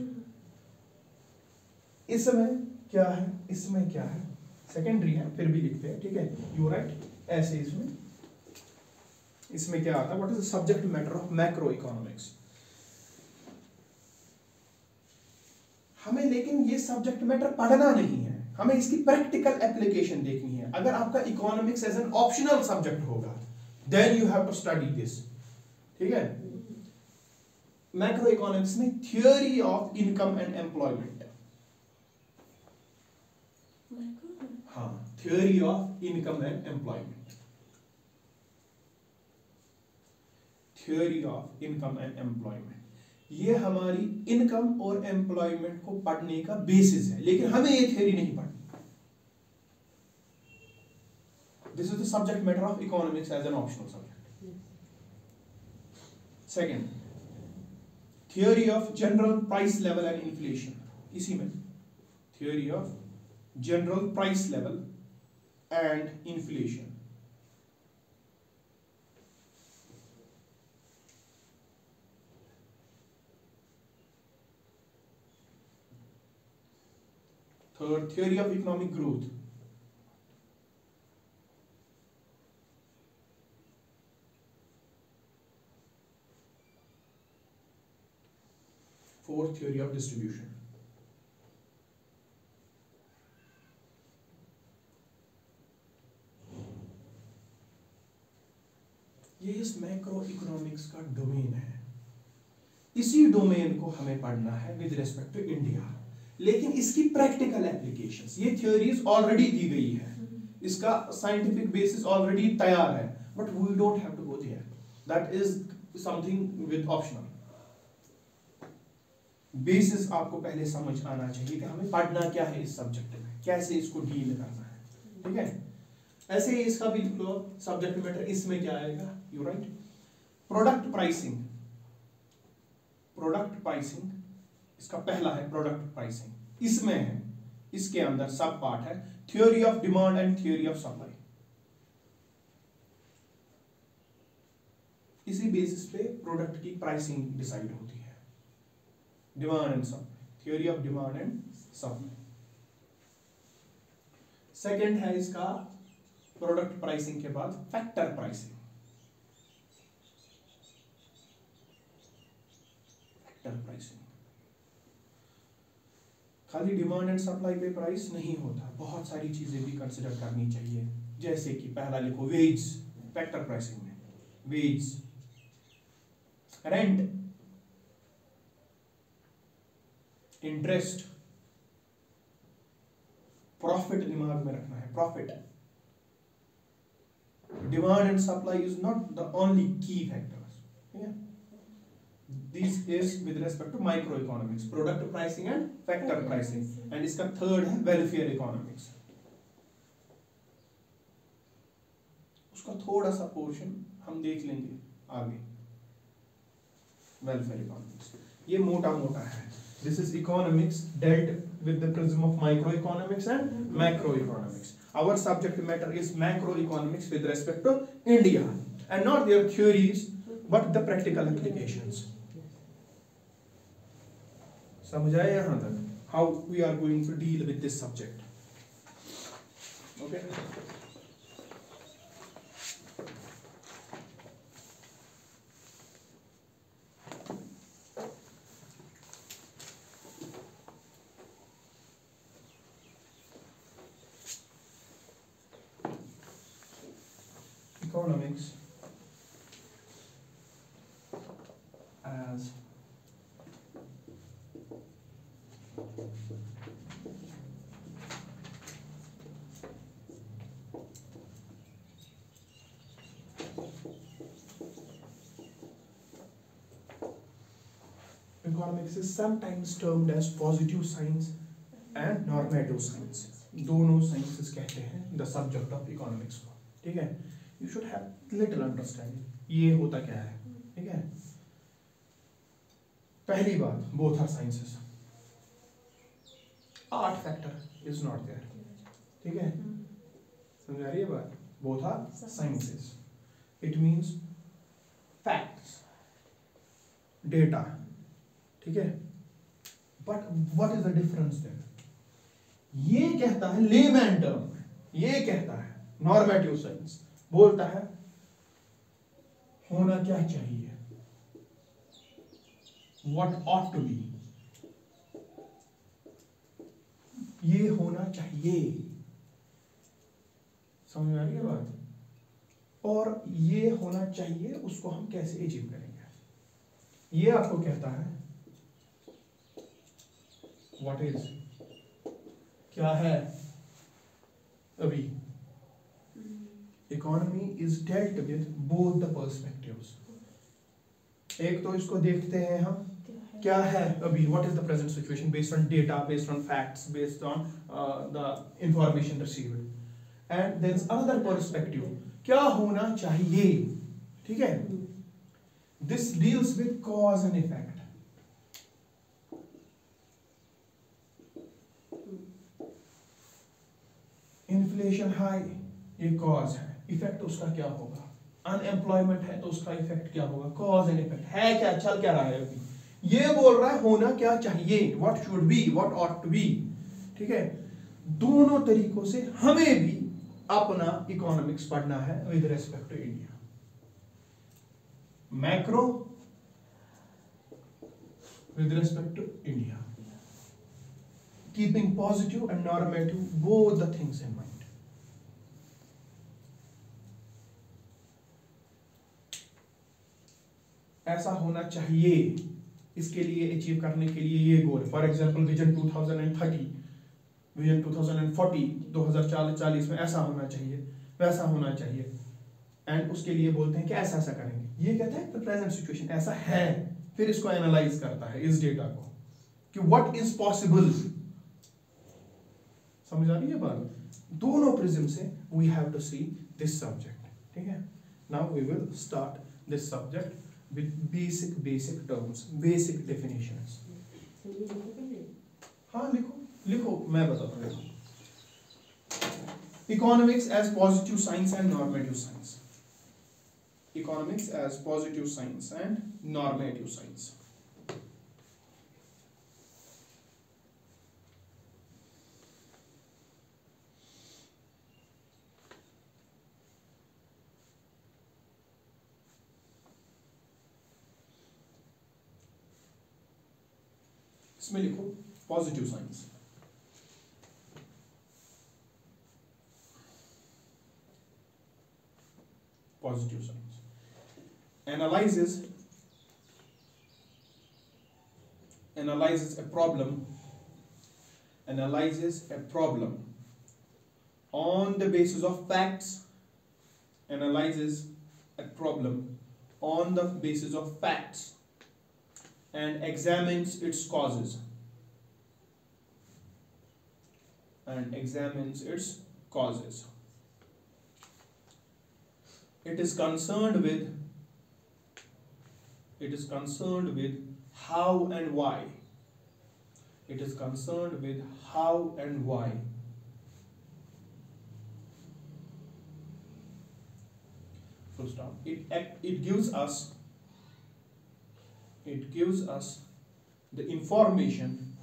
A: इसमें क्या है, इसमें क्या है, सेकेंडरी है, फिर भी लिखते हैं, ठीक है. यू राइट ऐसे. इसमें क्या आता है, what is the subject matter of macro economics. हमें लेकिन ये सब्जेक्ट मैटर पढ़ना नहीं है, हमें इसकी प्रैक्टिकल एप्लीकेशन देखनी है. अगर आपका economics as an optional subject होगा then you have to study this, ठीक है. मैक्रो इकोनॉमिक्स में theory of income and employment, हाँ, theory of income and employment, theory of income and employment, ये हमारी इनकम और एम्प्लॉयमेंट को पढ़ने का बेसिस है, लेकिन हमें ये थियोरी नहीं पढ़नी. This is the subject matter of economics as an optional subject. Second, theory of general price level and inflation, इसी में theory of general price level and inflation. Third, theory of economic growth. Fourth, theory of distribution. ये इस macro economics का domain है. इसी domain को हमें पढ़ना है विद रिस्पेक्ट टू इंडिया, लेकिन इसकी प्रैक्टिकल एप्लीकेशंस, ये थ्योरीज ऑलरेडी दी गई है, इसका साइंटिफिक बेसिस ऑलरेडी तैयार है, but we don't have to go there. That is something with optional. Basis आपको पहले समझ आना चाहिए कि हमें पढ़ना क्या है इस सब्जेक्ट में, कैसे इसको डील करना है, ठीक है. ऐसे ही इसका भी लिख लो सब्जेक्ट मैटर. इसमें क्या आएगा, you right, product pricing. Product pricing इसका पहला है, प्रोडक्ट प्राइसिंग. इसमें है, इसके अंदर सब पार्ट है, theory of demand and theory of supply. इसी बेसिस पे प्रोडक्ट की प्राइसिंग डिसाइड होती है. Demand and supply, theory of demand and supply. Second है इसका प्रोडक्ट प्राइसिंग के बाद फैक्टर प्राइसिंग. फैक्टर प्राइसिंग खाली डिमांड एंड सप्लाई पे प्राइस नहीं होता, बहुत सारी चीजें भी कंसिडर करनी चाहिए. जैसे कि पहला लिखो वेज, फैक्टर प्राइसिंग में वेज, रेंट, इंटरेस्ट, प्रॉफिट दिमाग में रखना है, profit. Demand and supply is not the only key factors. Yeah? This is with respect to microeconomics, product pricing and factor pricing. And इसका third है welfare economics. उसका थोड़ा सा पोर्शन हम देख लेंगे आगे. Welfare economics. ये मोटा मोटा है. This is economics dealt with the prism of microeconomics and macroeconomics. Our subject matter is macroeconomics with respect to India, and not their theories but the practical applications. समझ आया यहाँ तक? How we are going to deal with this subject? Okay. Economics as economics is sometimes termed as positive science and normative science. दोनों sciences कहते हैं the subject of economics को. ठीक है? You should have little understanding. ये होता क्या है? ठीक है? पहली बात, both are sciences. Art factor is not there. ठीक है? समझ आ रही है बात? Both are sciences. It means facts, data. ठीक है? But what is the difference there? ये कहता है layman term में, ये कहता है normative science, बोलता है होना क्या चाहिए, what ought to be, ये होना चाहिए. समझ में आ रही है बात? और ये होना चाहिए उसको हम कैसे अचीव करेंगे? ये आपको कहता है what is, क्या है अभी. Economy is dealt with both the perspectives. एक तो इसको देखते हैं हम क्या है अभी, what is the present situation based on data, based on facts, based on the information received. And there is another perspective, क्या होना चाहिए. ठीक है? This deals with cause and effect. Inflation high, ये कॉज है. इफेक्ट उसका क्या होगा? अनएम्प्लॉयमेंट है तो उसका इफेक्ट क्या होगा? कॉज एंड इफेक्ट है क्या, चल क्या रहा है अभी. ये बोल रहा है होना क्या चाहिए, what should be, what ought to be. ठीक है? दोनों तरीकों से हमें भी अपना इकोनॉमिक्स पढ़ना है with respect to India. Macro with respect to India, keeping positive and normative both the things in mind. ऐसा होना चाहिए, इसके लिए अचीव करने के लिए ये गोल. फॉर एग्जांपल विजन 2030, विजन 2040, 2040 में ऐसा होना चाहिए, वैसा होना चाहिए. एंड उसके लिए बोलते हैं कि ऐसा ऐसा करेंगे. ये कहता है प्रेजेंट सिचुएशन ऐसा है, फिर इसको एनालाइज करता है इस डेटा को कि व्हाट इज पॉसिबल. समझ आ रही है बात? दोनों प्रिज्म से we have to see this subject. ठीक है? Now we will start this subject with basic terms, basic definitions. हाँ लिखो मैं बताता हूँ. Economics as positive science and normative science. Economics as positive science and normative science. इसमें लिखो positive science. Positive science analyzes a problem on the basis of facts. Analyzes a problem on the basis of facts and examines its causes. And examines its causes. It is concerned with how and why. It is concerned with how and why. Full stop. It gives us the information.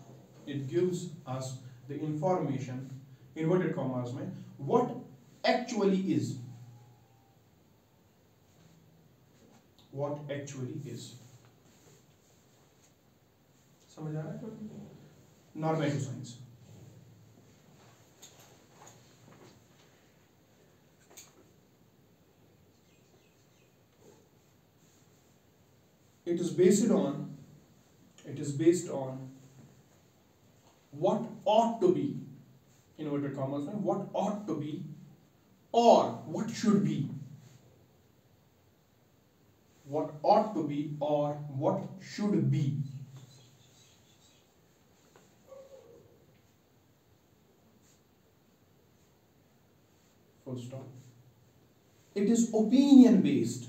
A: It gives us the information, inverted commas में, what actually is. What actually is. समझ आ रहा है? Normative science. It is based on what ought to be, inverted commas में, what ought to be or what should be. What ought to be or what should be. Full stop. It is opinion based.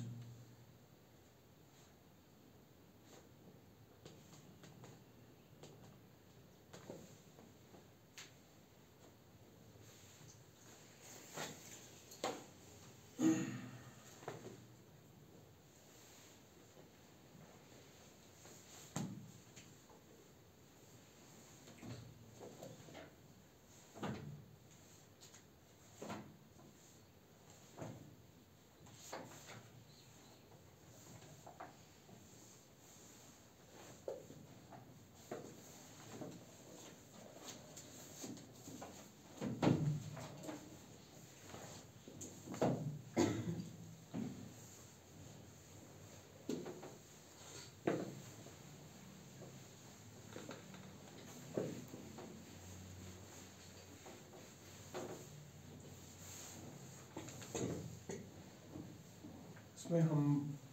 A: इसमें हम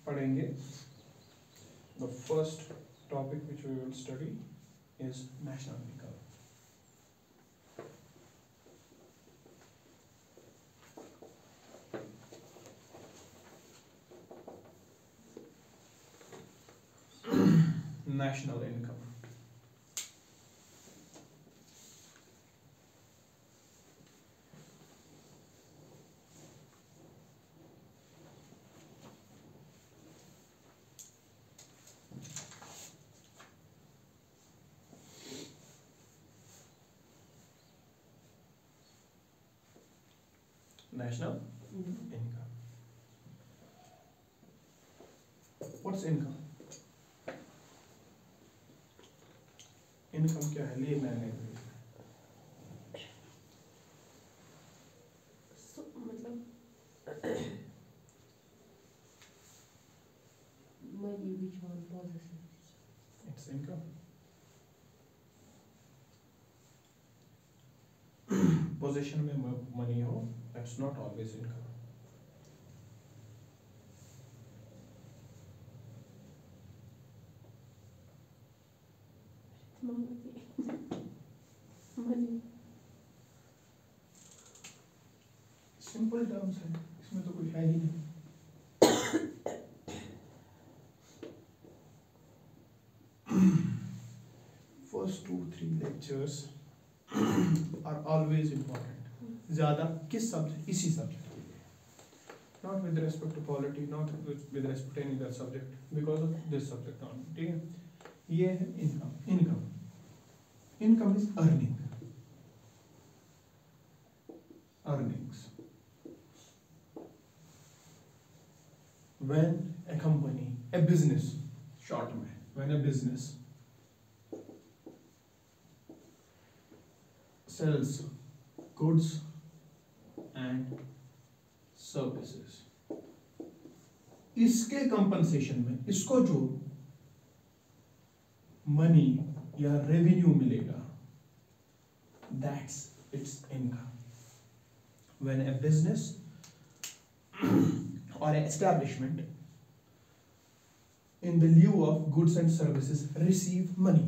A: पढ़ेंगे the first topic which we will study is national income. National income. National income. What's income? Income क्या है? लिए मैंने
B: मतलब money which one possesses.
A: It's income. Possession में money हो, that's not always income.
B: Money.
A: Simple terms है, इसमें तो कुछ है ही नहीं. First 2-3 lectures are always important. ज़्यादा किस subject? इसी subject. Not with respect to polity, not with respect to any other subject, because of this subject only. ठीक है? ये है income. Income is earning. Earnings. When a company, a business, short में, when a business sells goods and services, इसके compensation में इसको जो money या revenue मिलेगा, that's its income. When a business or an establishment in the lieu of goods and services receive money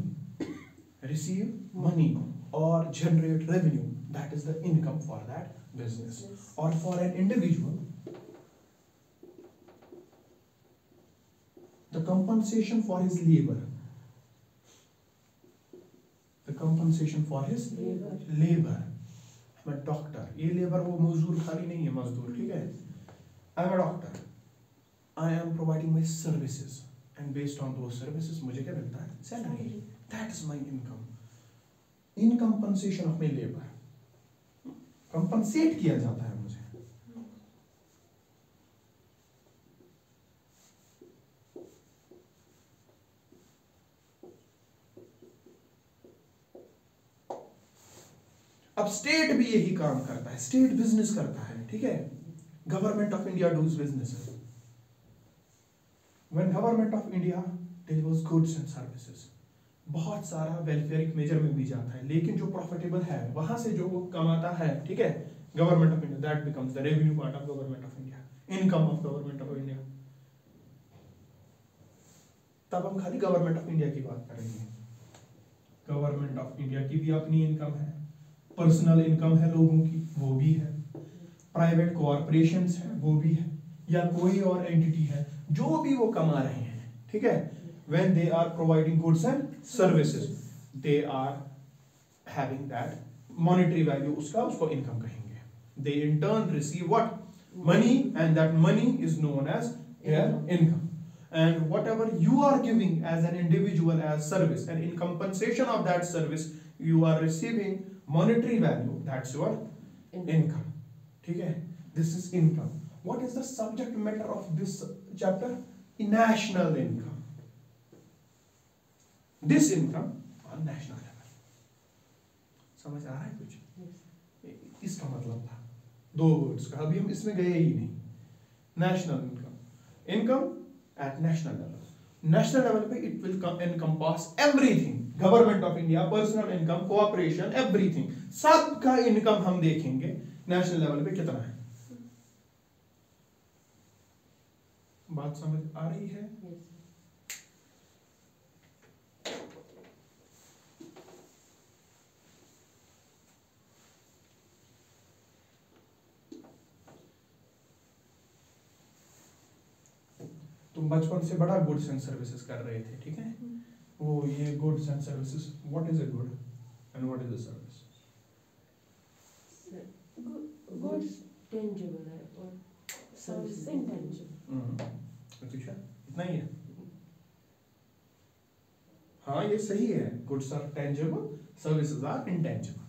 A: or generate revenue. That is the income for that business. Or for an individual, the compensation for his labor. The compensation for his labor. I'm a doctor. ये labor वो मजदूर खाली नहीं है, मजदूर, ठीक है? I'm a doctor. I am providing my services, and based on those services मुझे क्या मिलता है? Salary. That is my income. In compensation of my labor. Compensate किया जाता है मुझे. अब स्टेट भी यही काम करता है, स्टेट बिजनेस करता है, ठीक है? Government of India does businesses. When government of India delivers goods and services, बहुत सारा वेलफेयर मेजर में भी जाता है, लेकिन जो प्रॉफिटेबल है वहां से जो वो कमाता है, ठीक है, government of India, that becomes the revenue part of government of India, income of government of India. तब हम खाली गवर्नमेंट ऑफ इंडिया की बात करेंगे. गवर्नमेंट ऑफ इंडिया की भी अपनी इनकम है, पर्सनल इनकम है लोगों की, वो भी है, प्राइवेट कॉर्पोरेशंस है, वो भी है, या कोई और एंटिटी है, जो भी वो कमा रहे हैं, ठीक है, when they are providing goods and services, they are having that monetary value, उसको income कहेंगे. They in turn receive what? Money, and that money is known as their income. And whatever you are giving as an individual as service, and in compensation of that service, you are receiving monetary value, that's your income. ठीक है? This is income. What is the subject matter of this chapter? National income. This income on national level. समझ आ रहा है कुछ? इसका मतलब था दो वर्ड्स का, अभी हम इसमें गए ही नहीं. National income. Income at national level. National level पे it will encompass everything. Government of India, personal income, cooperation, everything. सबका income हम देखेंगे national level पे कितना है. बात समझ आ रही है? तुम बचपन से बड़ा गुड्स एंड सर्विसेज कर रहे थे, ठीक है? वो ये goods and services, what is a good and what is a service?
B: Goods tangible है और सर्विस इंटेंजिबल.
A: अच्छा, इतना ही है? हाँ, ये सही है. Goods are tangible, services are intangible.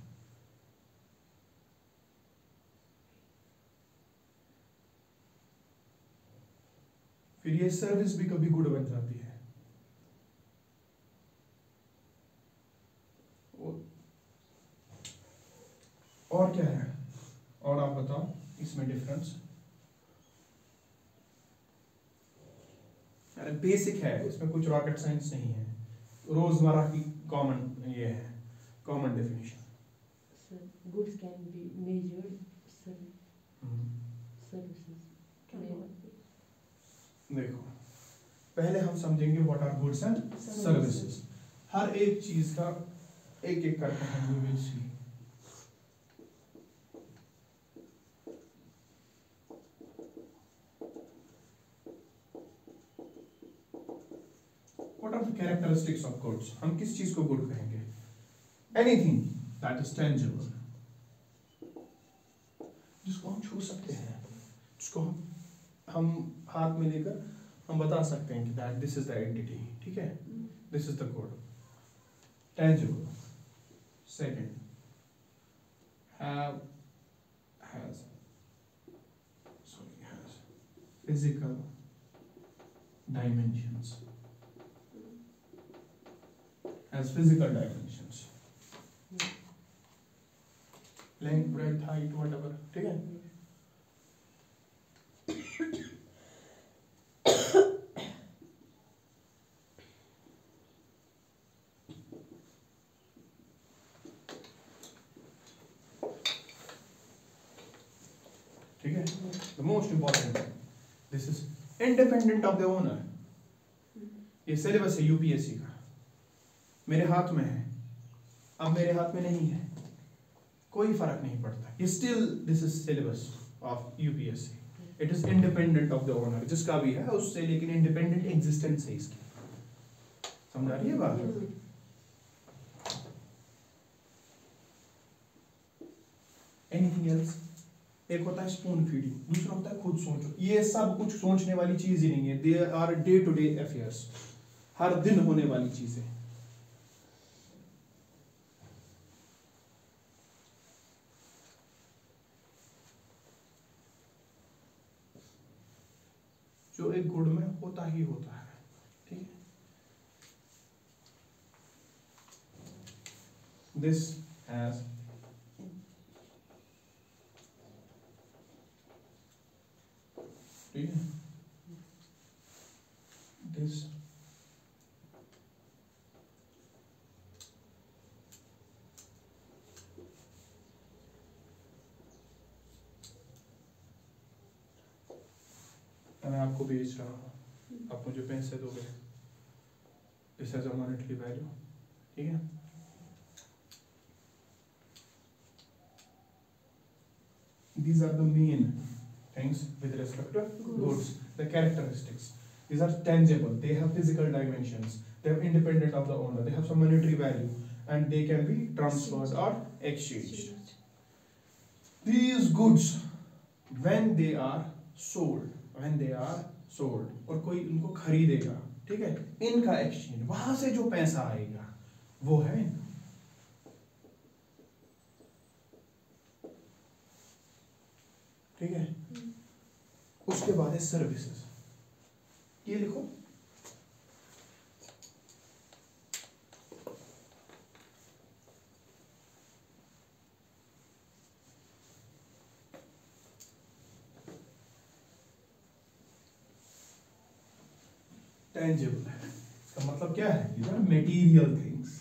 A: फिर ये सर्विस भी कभी गुड बन जाती है. और क्या है? और आप बताओ इसमें डिफरेंस. अरे बेसिक है, इसमें कुछ रॉकेट साइंस नहीं है, रोजमर्रा की कॉमन ये है, common definition.
B: Goods can be measured, services
A: देखो, पहले हम समझेंगे what are goods and services. हर एक चीज का एक एक करके हम we will see. What are the characteristics of goods? हम किस चीज को गुड कहेंगे? Anything that is tangible, जिसको हम छू सकते हैं, जिसको हम हाथ में लेकर हम बता सकते हैं कि that this is the entity, ठीक है? This is the good. Tangible. Second, has physical dimensions. Has physical dimensions. Length, breadth, height, whatever. ठीक है? ठीक है? The most important thing. This is independent of the owner. ये syllabus है UPSC का, मेरे हाथ में है, अब मेरे हाथ में नहीं है, कोई फर्क नहीं पड़ता, ये still this is syllabus of UPSC, it is independent of the owner, जिसका भी है उससे, लेकिन इंडिपेंडेंट एग्जिस्टेंस है इसकी, समझ आ रही है बात? Anything else? एक होता है स्पून फीडिंग, दूसरा होता है खुद सोचो। ये सब कुछ सोचने वाली चीज ही नहीं है, they are day to day affairs, हर दिन होने वाली चीजें। जो एक गुड़ में होता ही होता है, ठीक है? दिस हैज ठीक है, दिस मैं आपको बेच रहा हूँ, आप मुझे पैसे दोगे, this has a monetary value, ठीक है? These are the main things with respect to goods, the characteristics. These are tangible, they have physical dimensions, they are independent of the owner, they have some monetary value, and they can be transferred or exchanged. These goods, when they are sold, और कोई उनको खरीदेगा, ठीक है, इनका exchange, वहां से जो पैसा आएगा वो है इनका। ठीक है, उसके बाद है सर्विसेज, ये लिखो, टेंजिबल है, इसका मतलब क्या है? these are material things.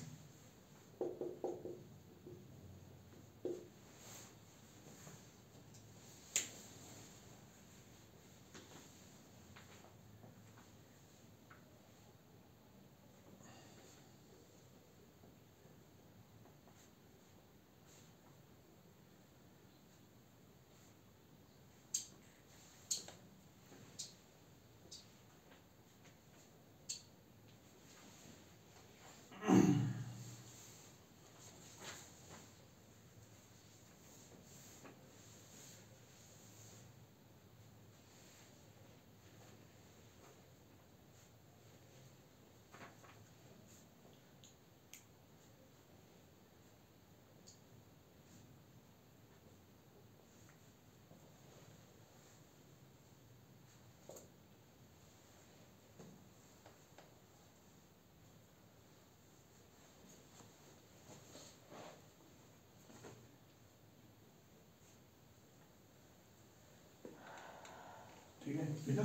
A: ठीक है, लिखा?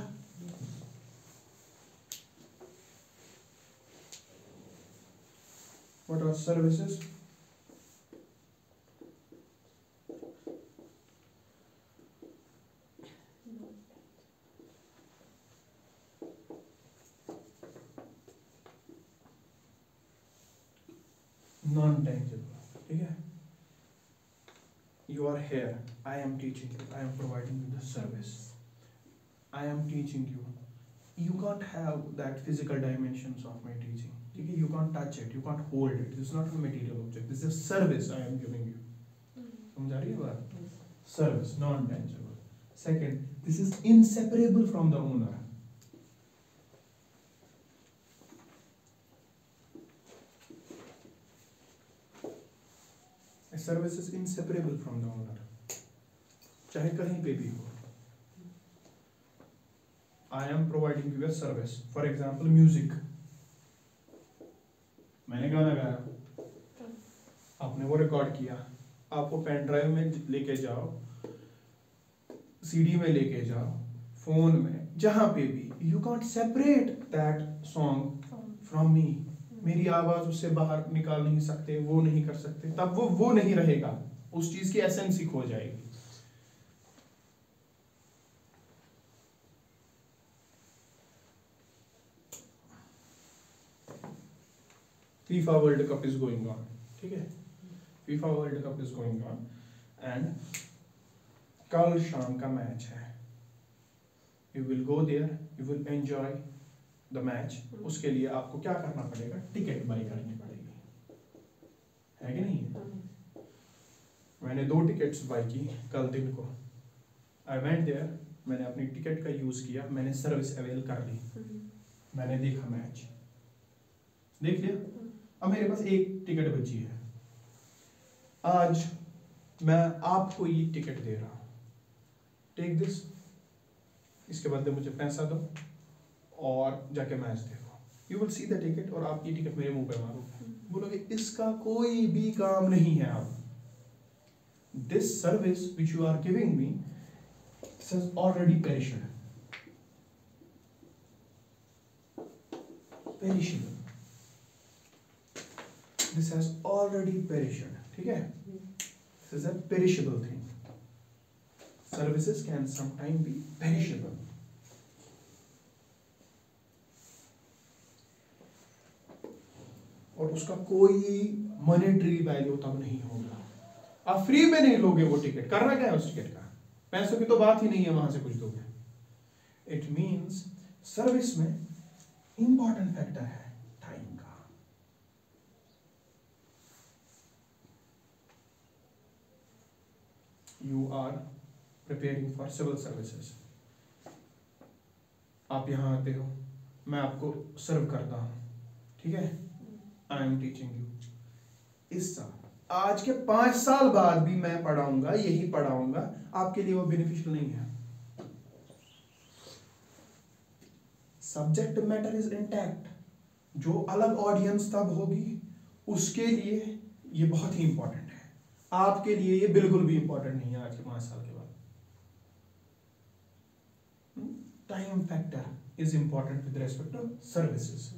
A: What are services? Non-tangible, ठीक है? You are here, I am teaching you, I am providing you the service, I am teaching you. You can't have that physical dimensions of my teaching. ठीक है? You can't touch it, you can't hold it. This is not a material object. This is a service I am giving you. समझ आ रही है बात? Service, non-tangible. Second, this is inseparable from the owner. A service is inseparable from the owner. चाहे कहीं पे भी हो. I am providing you a service. For example, music. मैंने गाना गाया, आपने वो रिकॉर्ड किया, आपको पेन ड्राइव में लेके जाओ, सीडी में लेके जाओ, फोन में, जहां पे भी, you can't separate that song from me. मेरी आवाज उससे बाहर निकाल नहीं सकते, वो नहीं कर सकते, तब वो नहीं रहेगा, उस चीज की एसेंस ही खो जाएगी. FIFA world cup is going on, ठीक है, FIFA world cup is going on and कल शाम का मैच है, you will go there, you will enjoy the match. उसके लिए आपको क्या करना पड़ेगा, टिकट बाई करनी पड़ेगी, है कि नहीं? मैंने 2 टिकट्स बाई की कल दिन को, आई वेंट देयर, मैंने अपनी टिकट का यूज किया, मैंने सर्विस अवेल कर ली, मैंने देखा मैच, देख लिया, अब मेरे पास 1 टिकट बची है, आज मैं आपको ये टिकट दे रहा हूं, टेक दिस, इसके बदले मुझे पैसा दो और जाके मैच देखो, you will see the ticket, और आप ये टिकट मेरे मुंह पे मारोगे, बोलोगे इसका कोई भी काम नहीं है। अब this service which you are giving me, this has already perished, perishable, this has already perished, ठीक है, this is a perishable thing, services can sometimes be perishable, और उसका कोई मॉनेटरी वैल्यू तब नहीं होगा, आप फ्री में नहीं लोगे वो टिकट, करना क्या है उस टिकट का, पैसों की तो बात ही नहीं है, वहां से कुछ दोगे। इट मीन्स सर्विस में इंपॉर्टेंट फैक्टर है टाइम का, you are preparing for civil services, आप यहां आते हो, मैं आपको सर्व करता हूं, ठीक है, आई एम टीचिंग यू, इस साल आज के 5 साल बाद भी मैं पढ़ाऊंगा, यही पढ़ाऊंगा, आपके लिए वो बेनिफिशियल नहीं है, सब्जेक्ट मैटर इज इंटैक्ट, जो अलग ऑडियंस तब होगी उसके लिए ये बहुत ही इंपॉर्टेंट है, आपके लिए ये बिल्कुल भी इंपॉर्टेंट नहीं है आज के 5 साल के बाद। Time factor is important with respect to services,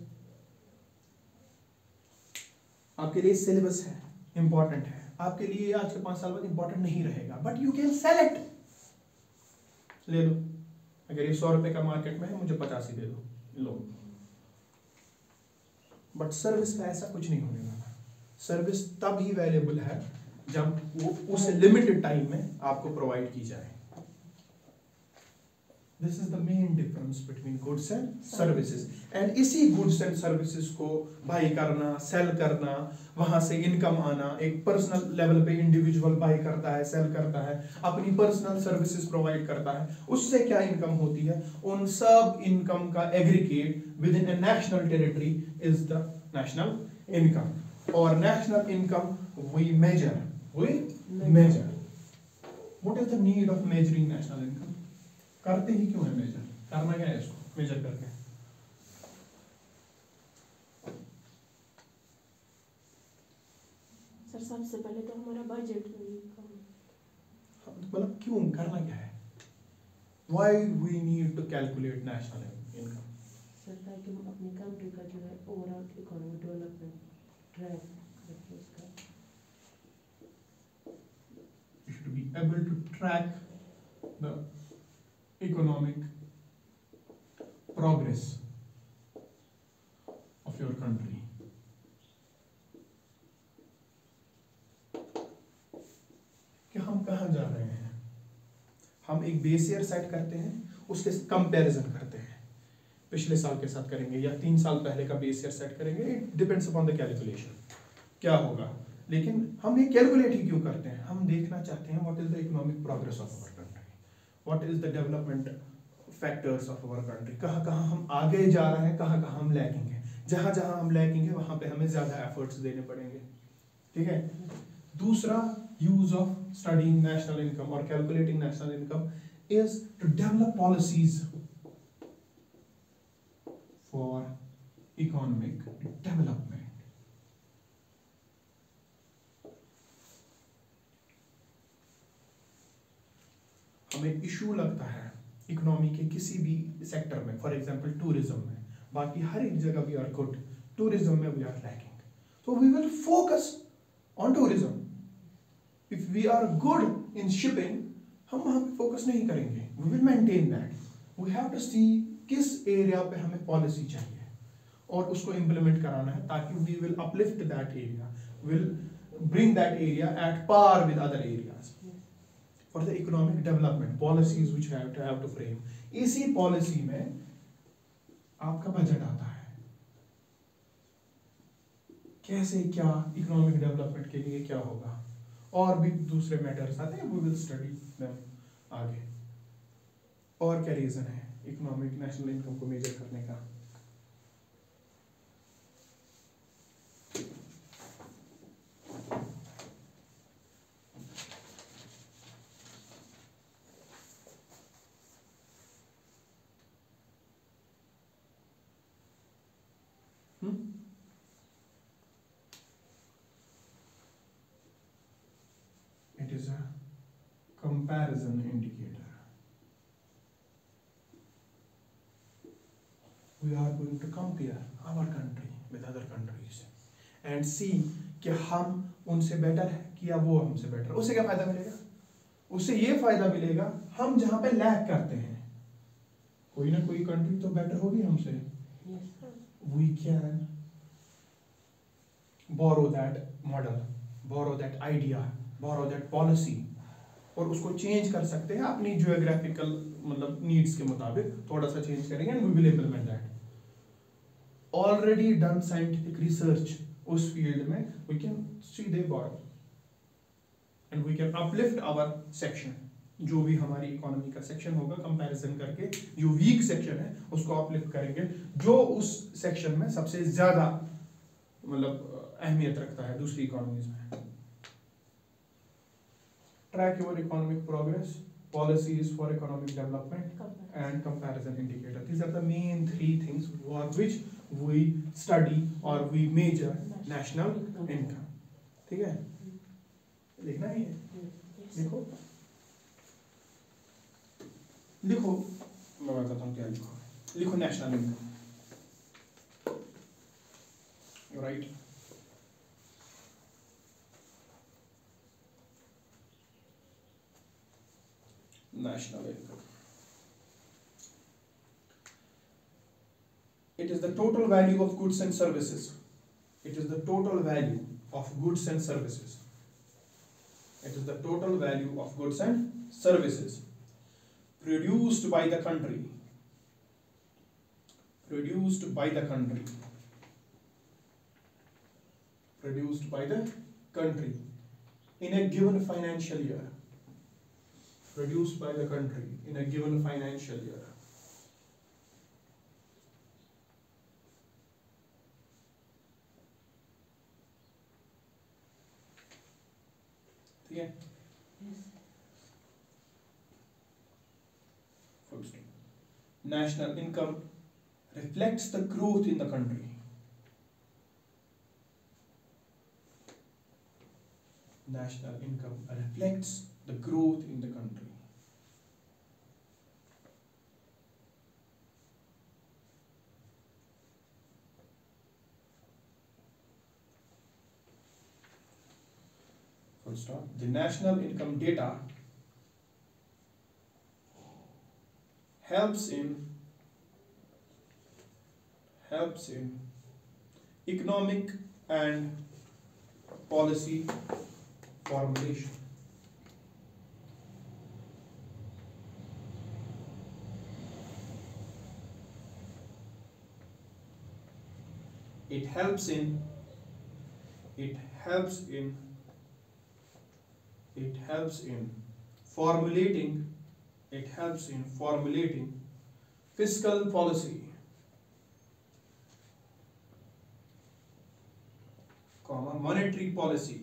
A: आपके लिए सिलेबस है, इंपॉर्टेंट है, आपके लिए आज के 5 साल बाद इंपॉर्टेंट नहीं रहेगा, but you can sell it, ले लो, अगर ये 100 रुपए का मार्केट में है, मुझे 50 ही दे दो, लो, बट सर्विस का ऐसा कुछ नहीं होने वाला, सर्विस तब ही वैल्यूएबल है जब वो उस लिमिटेड टाइम में आपको प्रोवाइड की जाए। This is the main difference between goods and services, and इसी goods and services को बाई करना, सेल करना, वहां से इनकम आना, एक पर्सनल लेवल पे इंडिविजुअल बाई करता है, सेल करता है, अपनी पर्सनल सर्विसेज प्रोवाइड करता है, उससे क्या इनकम होती है, उन सब इनकम का aggregate within a national territory is the national income, और national income we measure, what is the need of measuring national income, करते ही क्यों है मेजर, करना क्या है इसको मेजर करके,
B: सर सबसे पहले तो हमारा बजट
A: मतलब क्यों करना क्या है, why we need to calculate national income,
C: sir ताकि हम अपनी कंट्री का जो है ओवरऑल इकोनॉमिक डेवलपमेंट ट्रैक करके उसका,
A: you should be able to track the economic progress of your country, कि हम कहाँ जा रहे हैं, हम एक बेस ईयर सेट करते हैं, उसके कंपैरिजन करते हैं, पिछले साल के साथ करेंगे या 3 साल पहले का बेस ईयर सेट करेंगे, it depends upon the calculation क्या होगा, लेकिन हम ये कैलकुलेट ही क्यों करते हैं, हम देखना चाहते हैं what is the economic progress of our country, what is the development factors of our country, कहाँ कहाँ हम आगे जा रहे हैं, कहाँ कहाँ हम लैगिंग है, जहाँ जहाँ हम लैगिंग है वहाँ पे हमें ज़्यादा एफर्ट्स देने पड़ेंगे, ठीक है। दूसरा use of studying national income और calculating national income is to develop policies for economic development. हमें इशू लगता है इकोनॉमी के किसी भी सेक्टर में, फॉर एग्जांपल टूरिज्म में, बाकी हर एक जगह वी आर गुड, टूरिज्म में we are lacking, so we will focus on tourism. If we are good in shipping, हम वहाँ पे फोकस नहीं करेंगे, we will maintain that. We have to see किस एरिया पे हमें पॉलिसी चाहिए, और उसको इम्प्लीमेंट कराना है, ताकि we will uplift that area, will bring that area at par with other areas for the economic development policies which have to frame. इसी पॉलिसी में आपका बजट आता है, कैसे क्या इकोनॉमिक डेवलपमेंट के लिए क्या होगा, और भी दूसरे मैटर्स आते हैं, वी विल स्टडी देम आगे। और क्या रीजन है इकोनॉमिक नेशनल इनकम को मेजर करने का? It is a comparison indicator. We are going to compare our country with other countries and see कि हम उनसे बेटर है कि या वो हमसे बेटर। उससे क्या फायदा मिलेगा? उससे ये फायदा मिलेगा, हम जहाँ पे लैग करते हैं, कोई ना कोई कंट्री तो बेटर होगी हमसे। We can borrow that model, borrow that idea, borrow that policy, और उसको चेंज कर सकते हैं अपनी जियोग्राफिकल मतलब नीड्स के मुताबिक, थोड़ा सा चेंज करेंगे and we will implement that. Already done scientific research उस फील्ड में, वी कैन सीधे borrow and we can uplift our section. जो भी हमारी इकोनॉमी का सेक्शन होगा, कंपैरिजन करके जो वीक सेक्शन है उसको अपलिफ्ट करेंगे, जो उस सेक्शन में सबसे ज्यादा मतलब अहमियत रखता है दूसरी इकोनॉमीज में। Track your economic progress, policies for economic development, and comparison indicator. These are the main three things for which we study or we measure national income. ठीक है? लिखना ही है? लिखो। लिखो। मैं बताता हूँ क्या लिखो। लिखो national income. You're right. National income. It is the total value of goods and services. It is the total value of goods and services. It is the total value of goods and services produced by the country. Produced by the country. Produced by the country in a given financial year. Produced by the country in a given financial year. ठीक है? First, national income reflects the growth in the country. National income reflects the growth in the country. Full stop. The national income data helps in economic and policy formulation. It helps in formulating fiscal policy, monetary policy,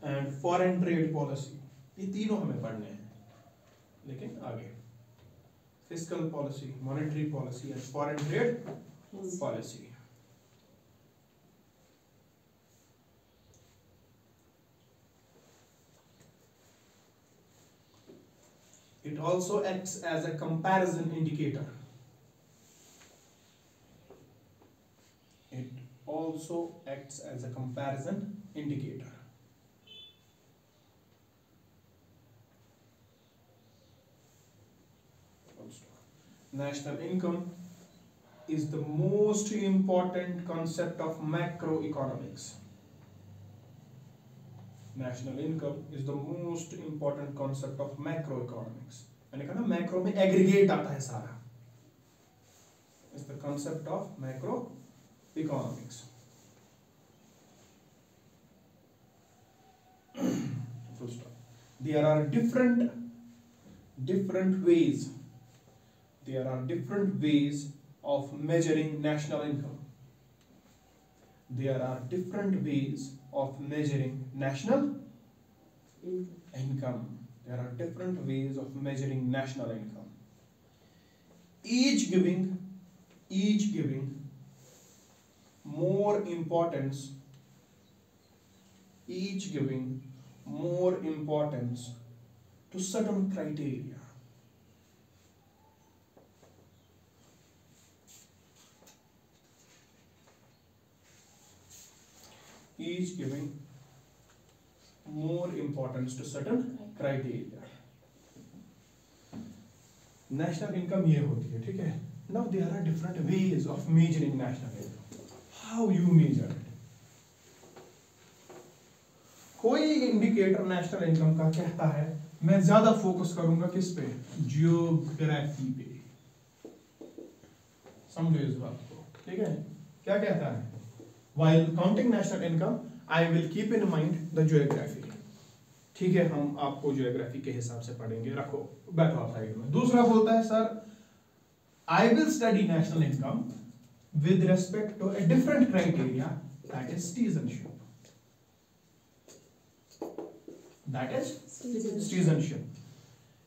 A: and foreign trade policy. ये तीनों हमें पढ़ने हैं, लेकिन आगे fiscal policy, monetary policy, and foreign trade policy. It also acts as a comparison indicator. It also acts as a comparison indicator. national income is the most important concept of macroeconomics. National income is the most important concept of macroeconomics. मैंने कहा ना macro में aggregate आता है सारा. Is the concept of macroeconomics. Full stop. There are different ways. There are different ways of measuring national income. There are different ways of measuring national income. There are different ways of measuring national income. Each giving more importance. Each giving more importance to certain criteria. Each giving more importance to certain criteria. National income ये होती है, ठीक है? Now there are different ways of measuring national income. How you measure it? कोई indicator national income का कहता है, मैं ज्यादा फोकस करूंगा किस पे? जियोग्राफी पे. समझो इस बात को, ठीक है? क्या कहता है? While counting national income, I will keep in mind the geography. ठीक है, हम आपको जियोग्राफी के हिसाब से पढ़ेंगे. रखो, बैठो आप साइड में. दूसरा बोलता है sir, I will study national income with respect to a different criteria, that is citizenship. That is citizenship.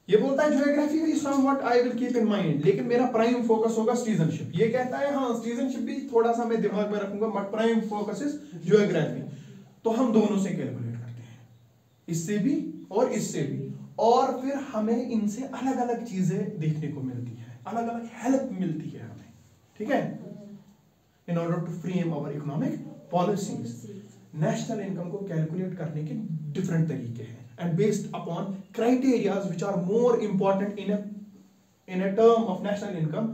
A: ये बोलता है ज्योग्राफी भी somewhat I will keep in mind, लेकिन मेरा प्राइम फोकस होगा citizenship. ये कहता है हाँ citizenship भी थोड़ा सा मैं दिमाग में रखूंगा, but prime focus is geography. तो हम दोनों से कैलकुलेट करते हैं, इससे भी और इससे भी, और फिर हमें इनसे अलग अलग चीजें देखने को मिलती है, अलग अलग हेल्प मिलती है हमें, ठीक है, in order to frame our economic policies. National income को कैलकुलेट करने के डिफरेंट तरीके हैं, and based upon criteria which are more important in a term of national income,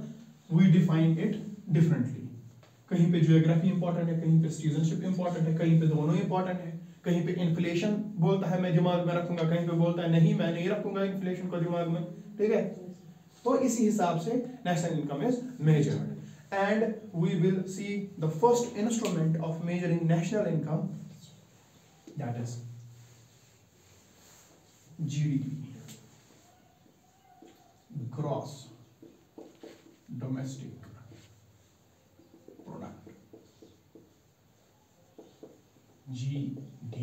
A: we define it differently. कहीं पे ज्योग्राफी इंपॉर्टेंट है, कहीं पे सिटीजनशिप इंपॉर्टेंट है, कहीं पे दोनों इंपॉर्टेंट है, कहीं पे इन्फ्लेशन बोलता है मैं दिमाग में रखूंगा, कहीं पे बोलता है नहीं मैं नहीं रखूंगा इन्फ्लेशन को दिमाग में, ठीक है. तो इसी हिसाब से national income is measured. And we will see the first instrument of measuring national income, that is GDP, gross domestic product. GDP.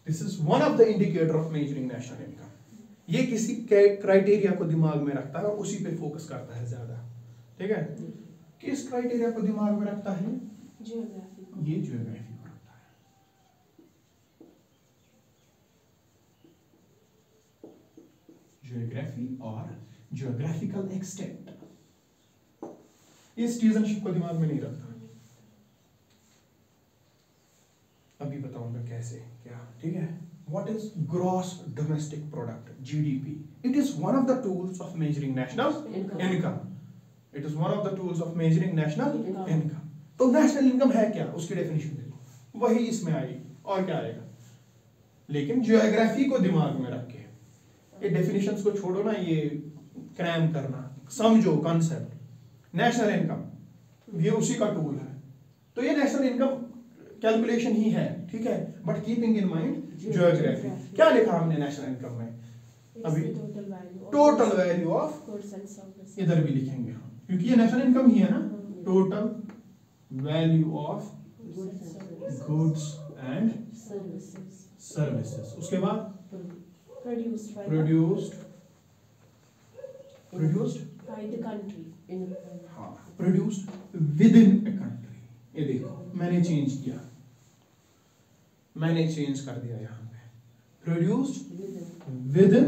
A: This is one of the indicator of measuring national income. ये किसी criteria को दिमाग में रखता है और उसी पे फोकस करता है ज्यादा, ठीक है. किस क्राइटेरिया को दिमाग में रखता है?
B: ज्योग्राफी.
A: ये ज्योग्राफी को रखता है. ज्योग्राफी और ज्योग्राफिकल एक्सटेंट. ये सिटीजनशिप को दिमाग में नहीं रखता. अभी बताऊंगा कैसे क्या, ठीक है. What is gross domestic product, GDP? It is one of the tools of measuring national income. It is one of the tools of measuring national income. तो national income है क्या? उसकी डेफिनेशन दे दो, वही इसमें आएगी और क्या आएगा. लेकिन ज्योग्राफी को दिमाग में रख के, ये डेफिनेशंस को छोड़ो ना, ये क्रैम करना, समझो कॉन्सेप्ट. नेशनल इनकम ये उसी का टूल है. तो ये नेशनल इनकम कैलकुलेशन ही है, ठीक है, but keeping in mind geography. क्या लिखा हमने नेशनल इनकम में? अभी total value of
B: goods and services
A: इधर भी लिखेंगे हम, क्योंकि ये नेशनल इनकम ही है ना. Total value of goods and services. उसके बाद
B: produced
A: produced
B: by the country.
A: हाँ, produced with in a country. ये देखो मैंने चेंज किया, मैंने चेंज कर दिया यहाँ पे, produced with in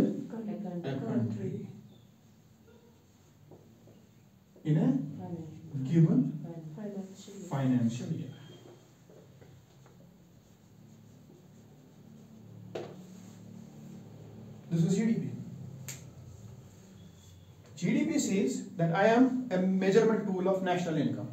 A: a country in A given
B: Financially.
A: Financial year. This is GDP. says that I am a measurement tool of national income,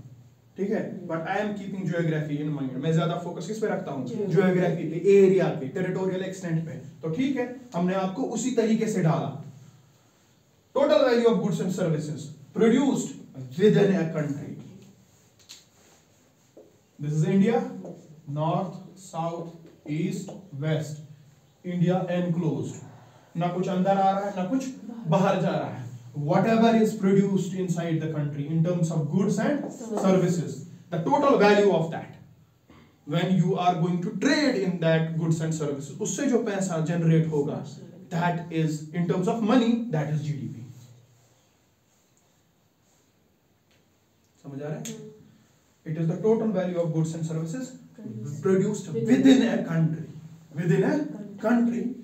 A: ठीक है, but I am keeping geography in mind. मैं ज्यादा focus किस पे रखता हूँ? Geography पे, area पे, टेरिटोरियल एक्सटेंट पे. तो ठीक है, हमने आपको उसी तरीके से डाला. Total value of goods and services produced within a country. This is India, north, south, east, west. India enclosed. ना कुछ अंदर आ रहा है, ना कुछ बाहर जा रहा है. Whatever is produced inside the country in terms of goods and services, the total value of that, when you are going to trade in that goods and services, उससे जो पैसा generate होगा, that is in terms of money, that is GDP. समझ आ रहा है? It is the total value of goods and services produced within a country. Within a country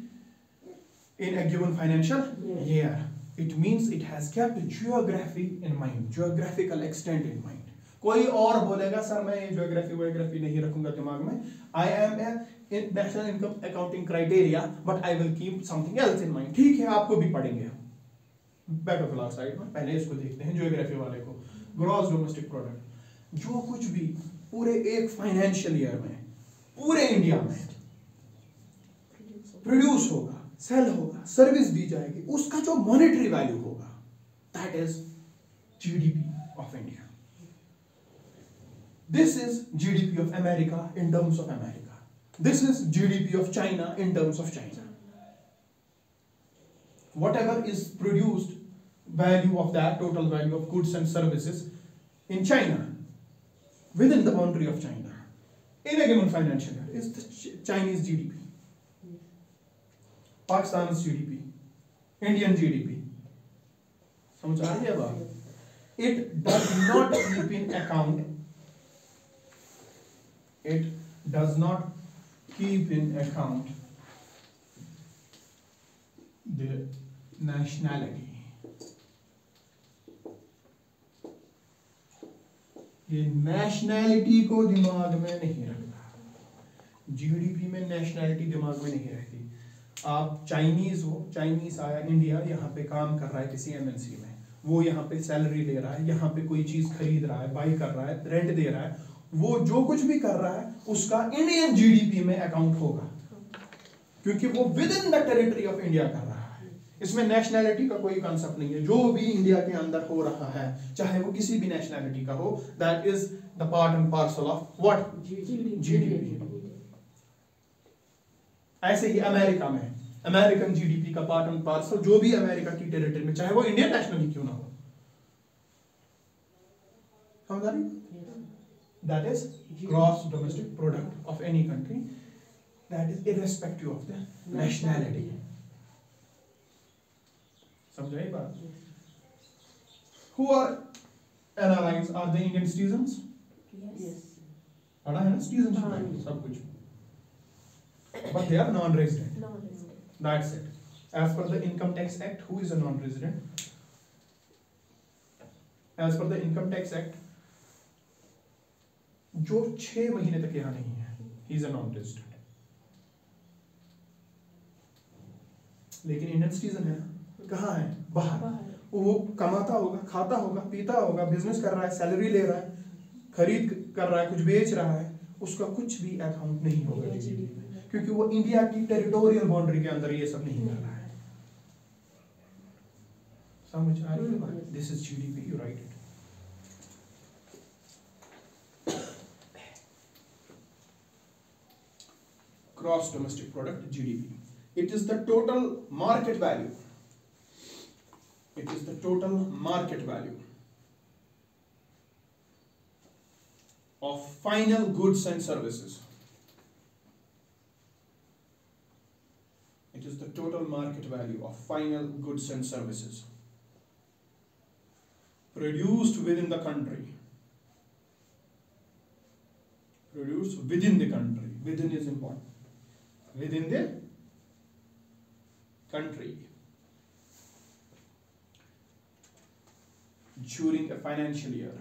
A: in a given financial year. It means it has kept geography in mind, geographical extent in mind. कोई और बोलेगा sir मैं ये geography नहीं रखूंगा दिमाग में. I am a national income accounting criteria, but I will keep something else in mind. ठीक है, आपको भी पढ़ेंगे हम. बैठो फिलहाल साइड में, पहले इसको देखते हैं geography वाले को. Gross domestic product. जो कुछ भी पूरे एक फाइनेंशियल ईयर में पूरे इंडिया में प्रोड्यूस होगा, सेल होगा, सर्विस दी जाएगी, उसका जो मॉनेटरी वैल्यू होगा, that is GDP of India. This is GDP of America in terms of America. This is GDP of China in terms of China. Whatever is produced, value of that, total value of goods and services in China, within the boundary of China, in a given financial year, is the Chinese GDP. Pakistan's GDP, Indian GDP. समझ आ रही है बात? It does not keep in account. It does not keep in account the nationality. ये nationality को दिमाग में नहीं रखता. जीडीपी में नेशनैलिटी दिमाग में नहीं रहती. आप चाइनीज हो, चाइनीज आया इंडिया, यहाँ पे काम कर रहा है किसी एमएनसी में, वो यहाँ पे सैलरी ले रहा है, यहाँ पे कोई चीज खरीद रहा है, बाई कर रहा है, रेंट दे रहा है, वो जो कुछ भी कर रहा है उसका इंडियन जीडीपी में अकाउंट होगा, क्योंकि वो with in the territory of India कर रहा है. इसमें नेशनैलिटी का कोई कंसेप्ट नहीं है. जो भी इंडिया के अंदर हो रहा है, चाहे वो किसी भी नेशनैलिटी का हो, that is the part and parcel of what? GDP. ऐसे ही अमेरिका में अमेरिकन जीडीपी का पार्ट एंड पार्सल जो भी अमेरिका की टेरिटरी में, चाहे वो इंडियन नेशनल ही क्यों ना हो, समझ आ रही? That is gross domestic product of any country, that is irrespective of the nationality. समझाई बात? Who are NRIs? Are they Indian citizens?
C: Yes.
A: पढ़ा है ना citizenship सब कुछ. But they are non-resident.
B: Non-resident.
A: That's it. As per the Income Tax Act, who is a non-resident? As per the Income Tax Act, जो 6 महीने तक यहाँ नहीं है, he is a non-resident. लेकिन इंडियन सिटीजन है ना, कहाँ है? बाहर. वो कमाता होगा, खाता होगा, पीता होगा, बिजनेस कर रहा है, सैलरी ले रहा है, खरीद कर रहा है, कुछ बेच रहा है, उसका कुछ भी अकाउंट नहीं होगा जीडीपी में, क्योंकि वो इंडिया की टेरिटोरियल बाउंड्री के अंदर ये सब नहीं कर रहा है. समझ आ रही है बात? This is GDP, you right it. Gross domestic product, GDP. It is the total market value. It is the total market value of final goods and services. It is the total market value of final goods and services produced within the country. Produced within the country. Within is important. Within the country during a financial year.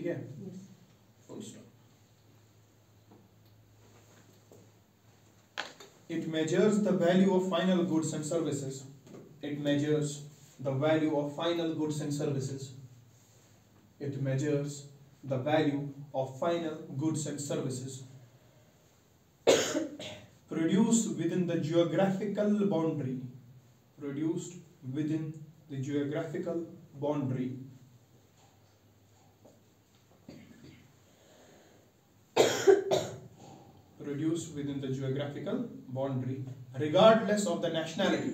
A: ठीक है,
C: Yes.
A: full stop. It measures the value of final goods and services. It measures the value of final goods and services. It measures the value of final goods and services produced within the geographical boundary. Produced within the geographical boundary. Produced within the geographical boundary, regardless of the nationality.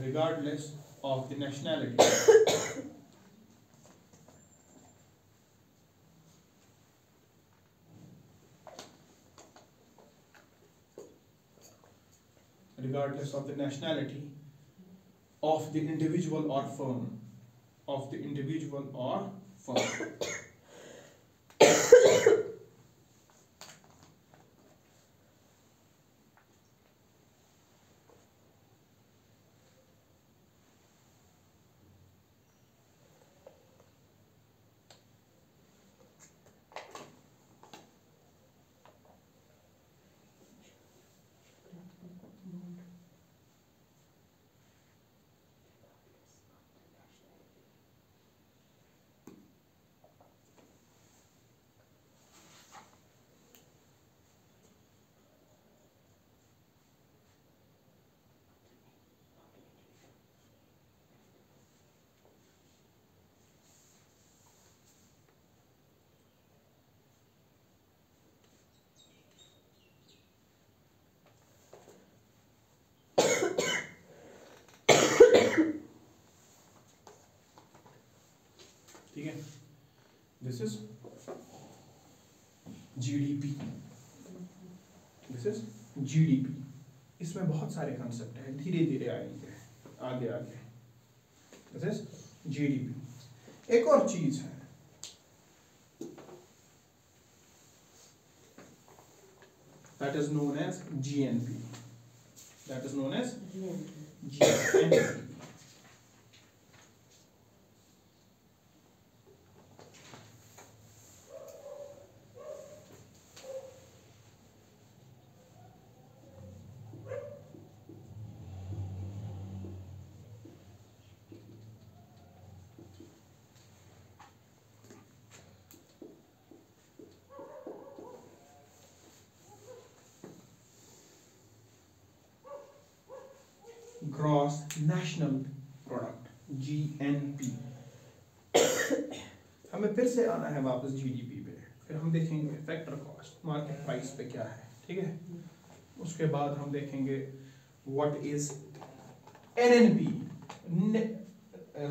A: Regardless of the nationality. Regardless of the nationality of the individual or firm. Of the individual or firm. ठीक है, this is GDP. This is GDP. इसमें बहुत सारे concept हैं, धीरे धीरे आएंगे आगे आगे. This is GDP. एक और चीज है, that is known as GNP. That is known as GNP. Gross national product, GNP. हमें फिर से आना है वापस जीडीपी पे, फिर हम देखेंगे फैक्टर कॉस्ट, मार्केट प्राइस पे क्या है, ठीक है. उसके बाद हम देखेंगे what is NNP,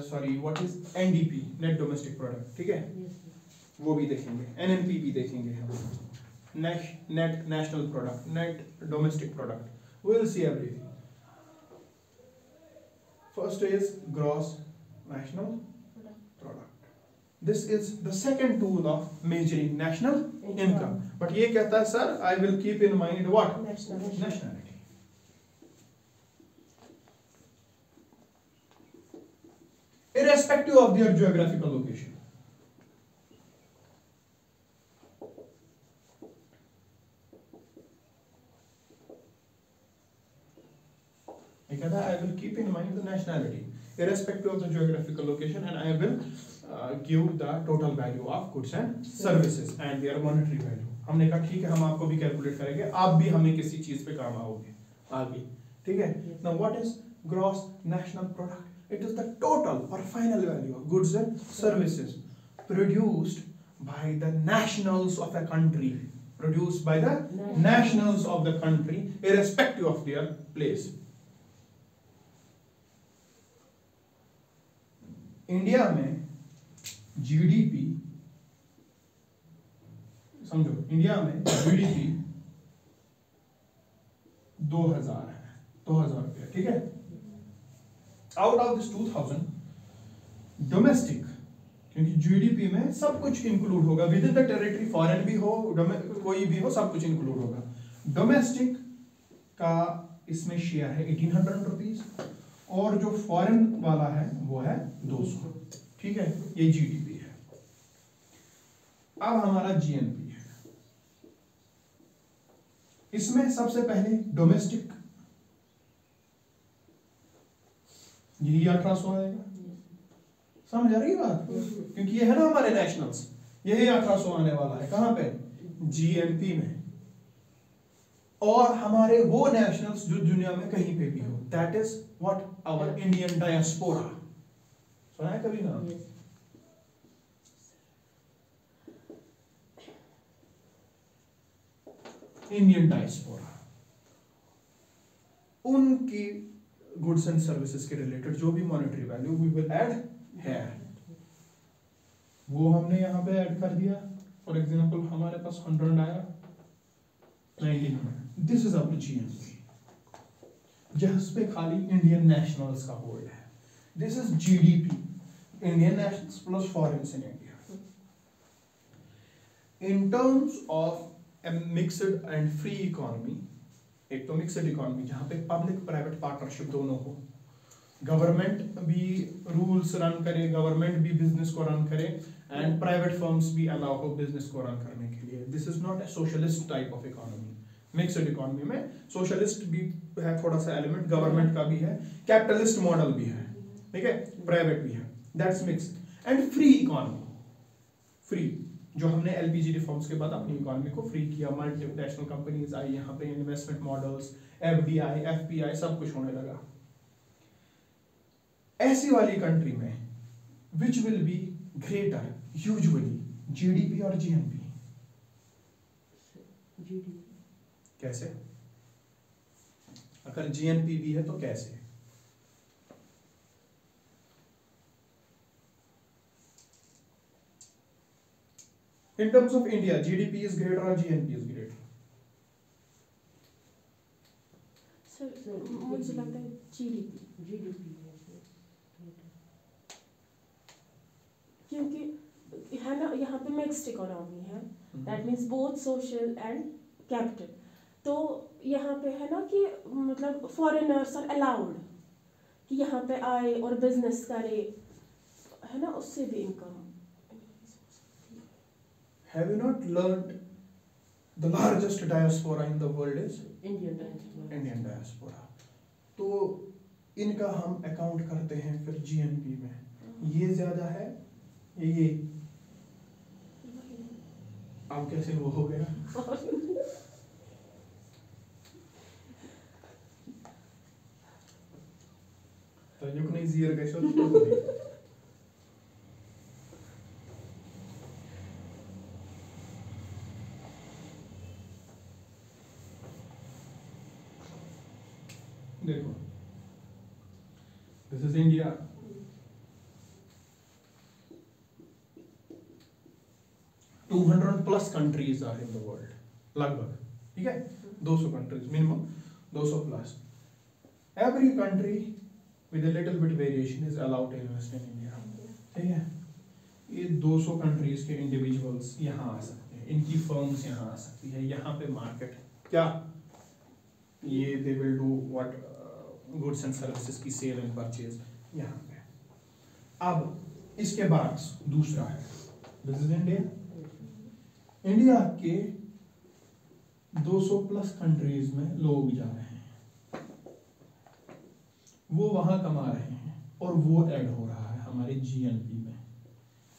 A: sorry what is NDP, net domestic product, ठीक है. वो भी देखेंगे, NNP भी देखेंगे हम, net national product, net domestic product. We will see everything. First is gross national product. This is the second tool of measuring national income. But ये कहता है sir, I will keep in mind what? Nationality. Irrespective of their geographical location. I will keep in mind the nationality, irrespective of the geographical location, and I will give the total value of goods and services and their monetary value. हमने कहा ठीक है, हम आपको भी calculate करेंगे, आप भी हमें किसी चीज पे काम आओगे आगे, ठीक है. Now what is gross national product? It is the total or final value of goods and services produced by the nationals of a country. Produced by the nationals of the country, irrespective of their place. India में GDP, समझो India में GDP 2000 है, 2000 रुपया, ठीक है. Out of this 2000 domestic, क्योंकि GDP में सब कुछ इंक्लूड होगा, with in the territory, foreign भी हो, कोई भी हो, सब कुछ इंक्लूड होगा. डोमेस्टिक का इसमें शेयर है 1800 रुपीज, और जो फॉरेन वाला है वो है 200, ठीक है, ये जीडीपी है। अब हमारा जीएनपी है, इसमें सबसे पहले डोमेस्टिक, यही 1800 आएगा। समझ आ रही है बात? क्योंकि ये है ना हमारे नेशनल्स, यही 1800 आने वाला है। कहां पे? जीएनपी में। और हमारे वो नेशनल्स जो दुनिया में कहीं पे भी हो, that is what our Indian diaspora. सुना है कभी ना? इंडियन डायस्पोरा, उनकी गुड्स एंड सर्विसेज के रिलेटेड जो भी monetary value we will add है, वो हमने यहाँ पे ऐड कर दिया। फॉर एग्जांपल हमारे पास 100 आया, 1900, दिस इज अवर जीएनपी, जिस पे खाली इंडियन नेशनल्स का होल्ड है। This is GDP, Indian nationals plus foreigners in India. In terms of a mixed and free economy, एक तो मिक्सड इकोनॉमी जहां पे पब्लिक प्राइवेट पार्टनरशिप दोनों हो, गवर्नमेंट भी रूल्स रन करे, गवर्नमेंट भी बिजनेस को रन करे, एंड प्राइवेट फर्म्स भी अलाउ हो बिजनेस को रन करने के लिए। This is not a socialist type of economy. Mixed economy में सोशलिस्ट भी है थोड़ा सा एलिमेंट, गवर्नमेंट का भी है, कैपिटलिस्ट मॉडल भी है, ठीक है, प्राइवेट भी है, that's mixed. And free economy, free, जो हमने एलपीजी रिफॉर्म्स के बाद अपनी इकोनॉमी को फ्री किया, मल्टीनेशनल कंपनीज आई यहाँ पे, इन्वेस्टमेंट मॉडल्स, एफडीआई, एफपीआई, सब कुछ होने लगा। ऐसी वाली कंट्री में which will be greater usually, GDP और जीएनपी? कैसे? अगर जीएनपी भी है तो कैसे? In terms of India, GDP is greater or GNP is greater?
B: Sir मुझे लगता है जीडीपी, क्योंकि है ना यहाँ पे मिक्स्ड इकोनॉमी है, that means both social and capital. तो यहाँ पे है ना कि मतलब फॉरेनर्स आर अलाउड कि यहाँ पे आए और बिजनेस करे, है ना, उससे भी income.
A: Have you not learned the largest diaspora in the world is
C: Indian diaspora?
A: Indian diaspora. तो इनका हम अकाउंट करते हैं फिर जीएनपी में, ये ज्यादा है ये अब कैसे वो हो गया? तो युग नहीं जीर कैसे होता? देखो, this is India, to 200+ countries are in the world, लगभग, ठीक है, 200 countries minimum, 200+। Every country with a little bit variation is allowed to invest in India, ठीक है। ये 200 कंट्रीज के इंडिविजुअल्स यहाँ आ सकते हैं, इनकी फर्म्स यहाँ आ सकती है, यहाँ पे मार्केट क्या, ये they will do what, goods and services की सेल एंड परचेज यहाँ पे। अब इसके बाद दूसरा है, दिस इज इंडिया। इंडिया के 200+ कंट्रीज में लोग जा रहे हैं, वो वहां कमा रहे हैं और वो ऐड हो रहा है हमारे जीएनपी में,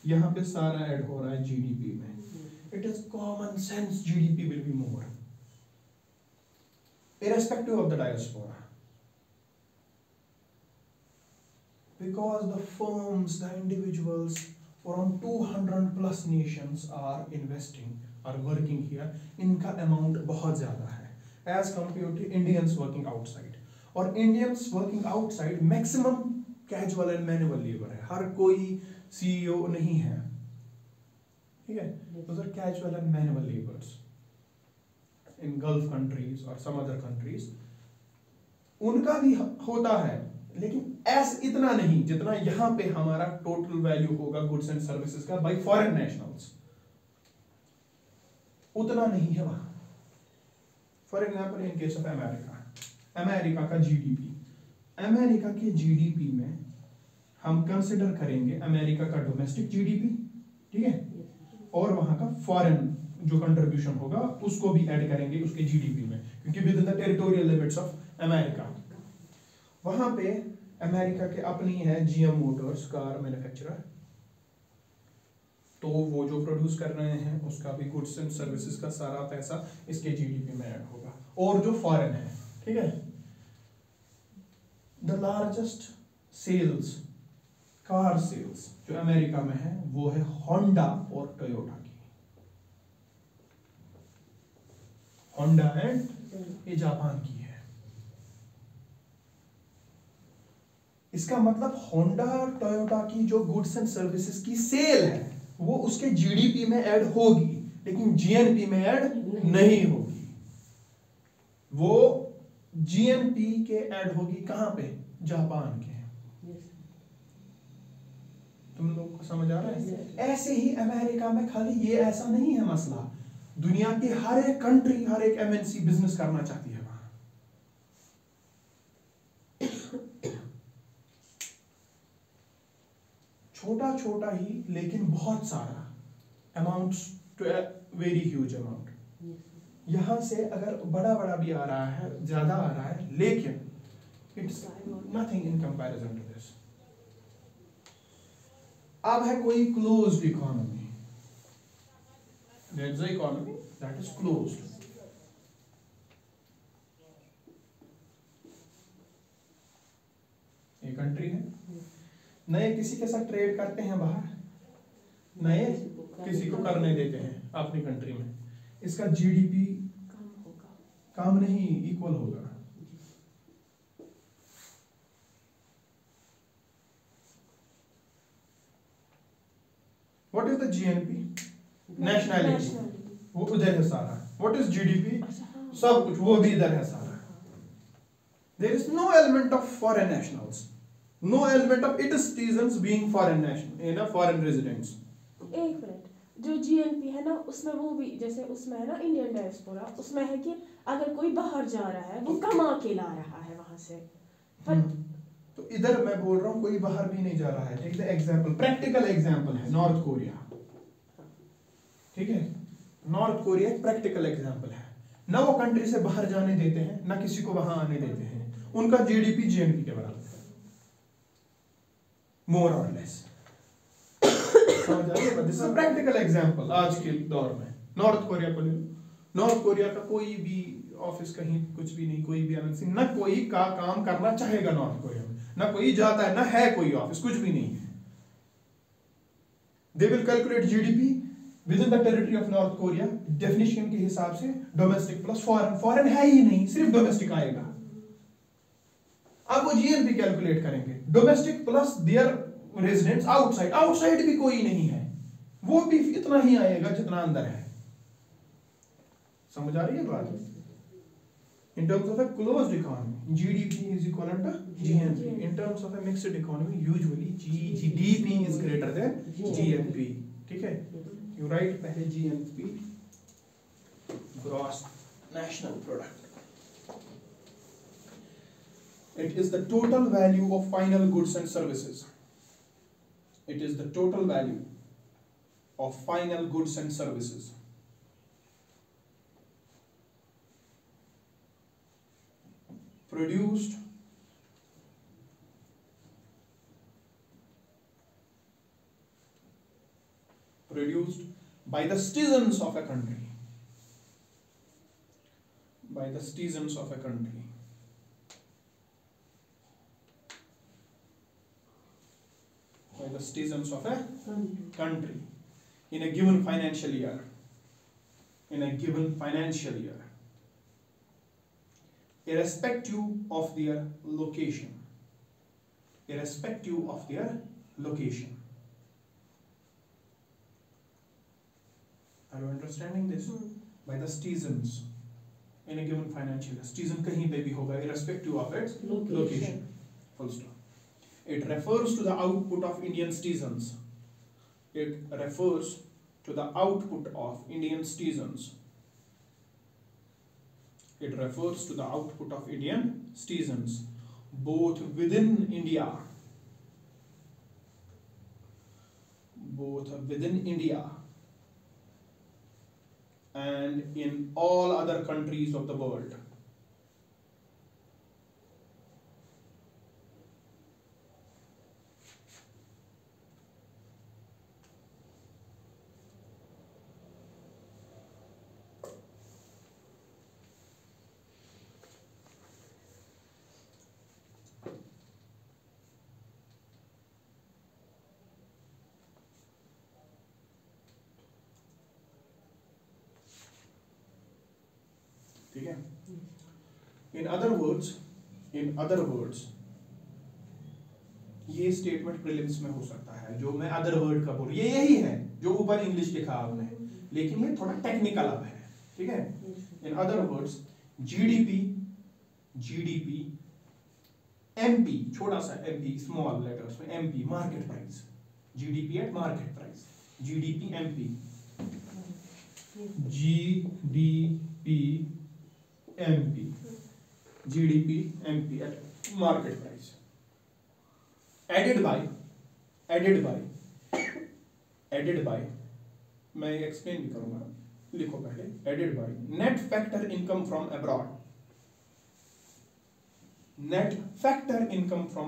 A: यहाँ पे सारा ऐड हो रहा है जीडीपी में। It is common sense GDP will be more irrespective of the diaspora, because the firms, the individuals from 200+ nations are investing, are working here, इनका amount बहुत ज़्यादा है as compared to Indians working outside। और Indians working outside maximum casual and manual labor है, हर कोई CEO नहीं है, ठीक है, those are casual and manual laborers in Gulf countries or some other countries, उनका भी होता है, लेकिन ऐसा इतना नहीं जितना यहाँ पे हमारा टोटल वैल्यू होगा गुड्स एंड सर्विसेज का बाय फॉरेन नेशनल्स, उतना नहीं है वहां। For example in case of America, America का जीडीपी, अमेरिका के जीडीपी में हम कंसिडर करेंगे अमेरिका का डोमेस्टिक जीडीपी, ठीक है, और वहां का फॉरेन जो कंट्रीब्यूशन होगा उसको भी ऐड करेंगे उसके जीडीपी में, क्योंकि with in the territorial limits of America. वहां पे अमेरिका के अपनी है जीएम मोटर्स कार मैन्युफैक्चरर, तो वो जो प्रोड्यूस कर रहे हैं उसका भी गुड्स एंड सर्विसेज का सारा पैसा इसके जीडीपी में ऐड होगा। और जो फॉरेन है, ठीक है, the largest sales car sales जो अमेरिका में है वो है होंडा और टोयोटा की। होंडा एंड ये जापान की है। इसका मतलब होंडा और टोयोटा की जो गुड्स एंड सर्विसेज की सेल है वो उसके जीडीपी में ऐड होगी, लेकिन जीएनपी में ऐड नहीं होगी। वो जीएनपी के ऐड होगी कहां पे? जापान के। तुम लोग को समझ आ रहा है? ऐसे ही अमेरिका में खाली ये ऐसा नहीं है मसला, दुनिया की हर एक कंट्री, हर एक एमएनसी बिजनेस करना चाहती है वहां। छोटा छोटा ही लेकिन बहुत सारा amounts to very huge amount. यहां से अगर बड़ा बड़ा भी आ रहा है, ज्यादा आ रहा है, लेकिन it's nothing in comparison to this. अब है कोई closed economy, that's the economy that is closed. ये कंट्री है, नए किसी के साथ ट्रेड करते हैं बाहर, नए किसी को करने देते हैं अपनी कंट्री में, इसका जीडीपी कम नहीं इक्वल होगा। What is the GNP? Nationality, वो उधर है सारा। What is GDP? सब कुछ वो भी इधर है सारा। There is no element of foreign nationals, no element of its citizens being foreign national, ना फॉरेन रेजिडेंट्स।
B: एक मिनट, जो जीएनपी है ना उसमें वो भी जैसे उसमें है ना इंडियन डायस्पोरा, उसमें है कि अगर कोई बाहर जा रहा है वो कमा के ला रहा है वहां से, पर
A: तो इधर मैं बोल रहा हूँ कोई बाहर भी नहीं जा रहा है। Take the example, practical example है नॉर्थ कोरिया, ठीक है, नॉर्थ कोरिया एक प्रैक्टिकल एग्जांपल है। ना वो कंट्री से बाहर जाने देते हैं, ना किसी को वहां आने देते हैं, उनका जीडीपी जीएनपी के बराबर है, मोर और लेस। समझ आ रही है? This is a practical example आज के दौर में। नॉर्थ कोरिया को ले लो, नॉर्थ कोरिया का कोई भी ऑफिस कहीं कुछ भी नहीं, कोई भी एमएनसी, ना कोई का काम करना चाहेगा नॉर्थ कोरिया में, ना कोई जाता है, ना है कोई ऑफिस, कुछ भी नहीं है। They will calculate GDP with in the territory of north Korea, definition के हिसाब से डोमेस्टिक प्लस फॉरेन, फॉरेन है ही नहीं, सिर्फ डोमेस्टिक आएगा। अब वो जीएनपी कैलकुलेट करेंगे, domestic plus there residents outside, outside भी कोई नहीं है, वो भी इतना ही आएगा जितना अंदर है। समझ आ रही है बात? In terms of a closed economy, GDP is equivalent to GNP. In terms of a mixed economy, usually GDP is greater than GNP. ठीक है? You write पहले GNP, gross national product. It is the total value of final goods and services. It is the total value of final goods and services. Produced by the citizens of a country, by the citizens of a country, by the citizens of a country in a given financial year, in a given financial year, irrespective of their location, irrespective of their location. Are you understanding this? By the citizens in a given financial year, citizen कहीं पे भी होगा irrespective of its location. Full stop. It refers to the output of Indian citizens. It refers to the output of Indian citizens. It refers to the output of Indian citizens, both within India both within India and in all other countries of the world. ठीक है? In other words, ये statement prelims में हो सकता है, जो मैं other word का बोल, ये यही है जो ऊपर इंग्लिश लिखा आपने, लेकिन ये थोड़ा टेक्निकल अब है, ठीक है? In other words, GDP, MP, छोटा सा MP, स्मॉल लेटर्स में MP, market price, GDP eight market price, GDP MP, GDP MP at market price, added by, मैं एक्सप्लेन भी करूंगा, लिखो पहले, added by net factor income from abroad, net factor income from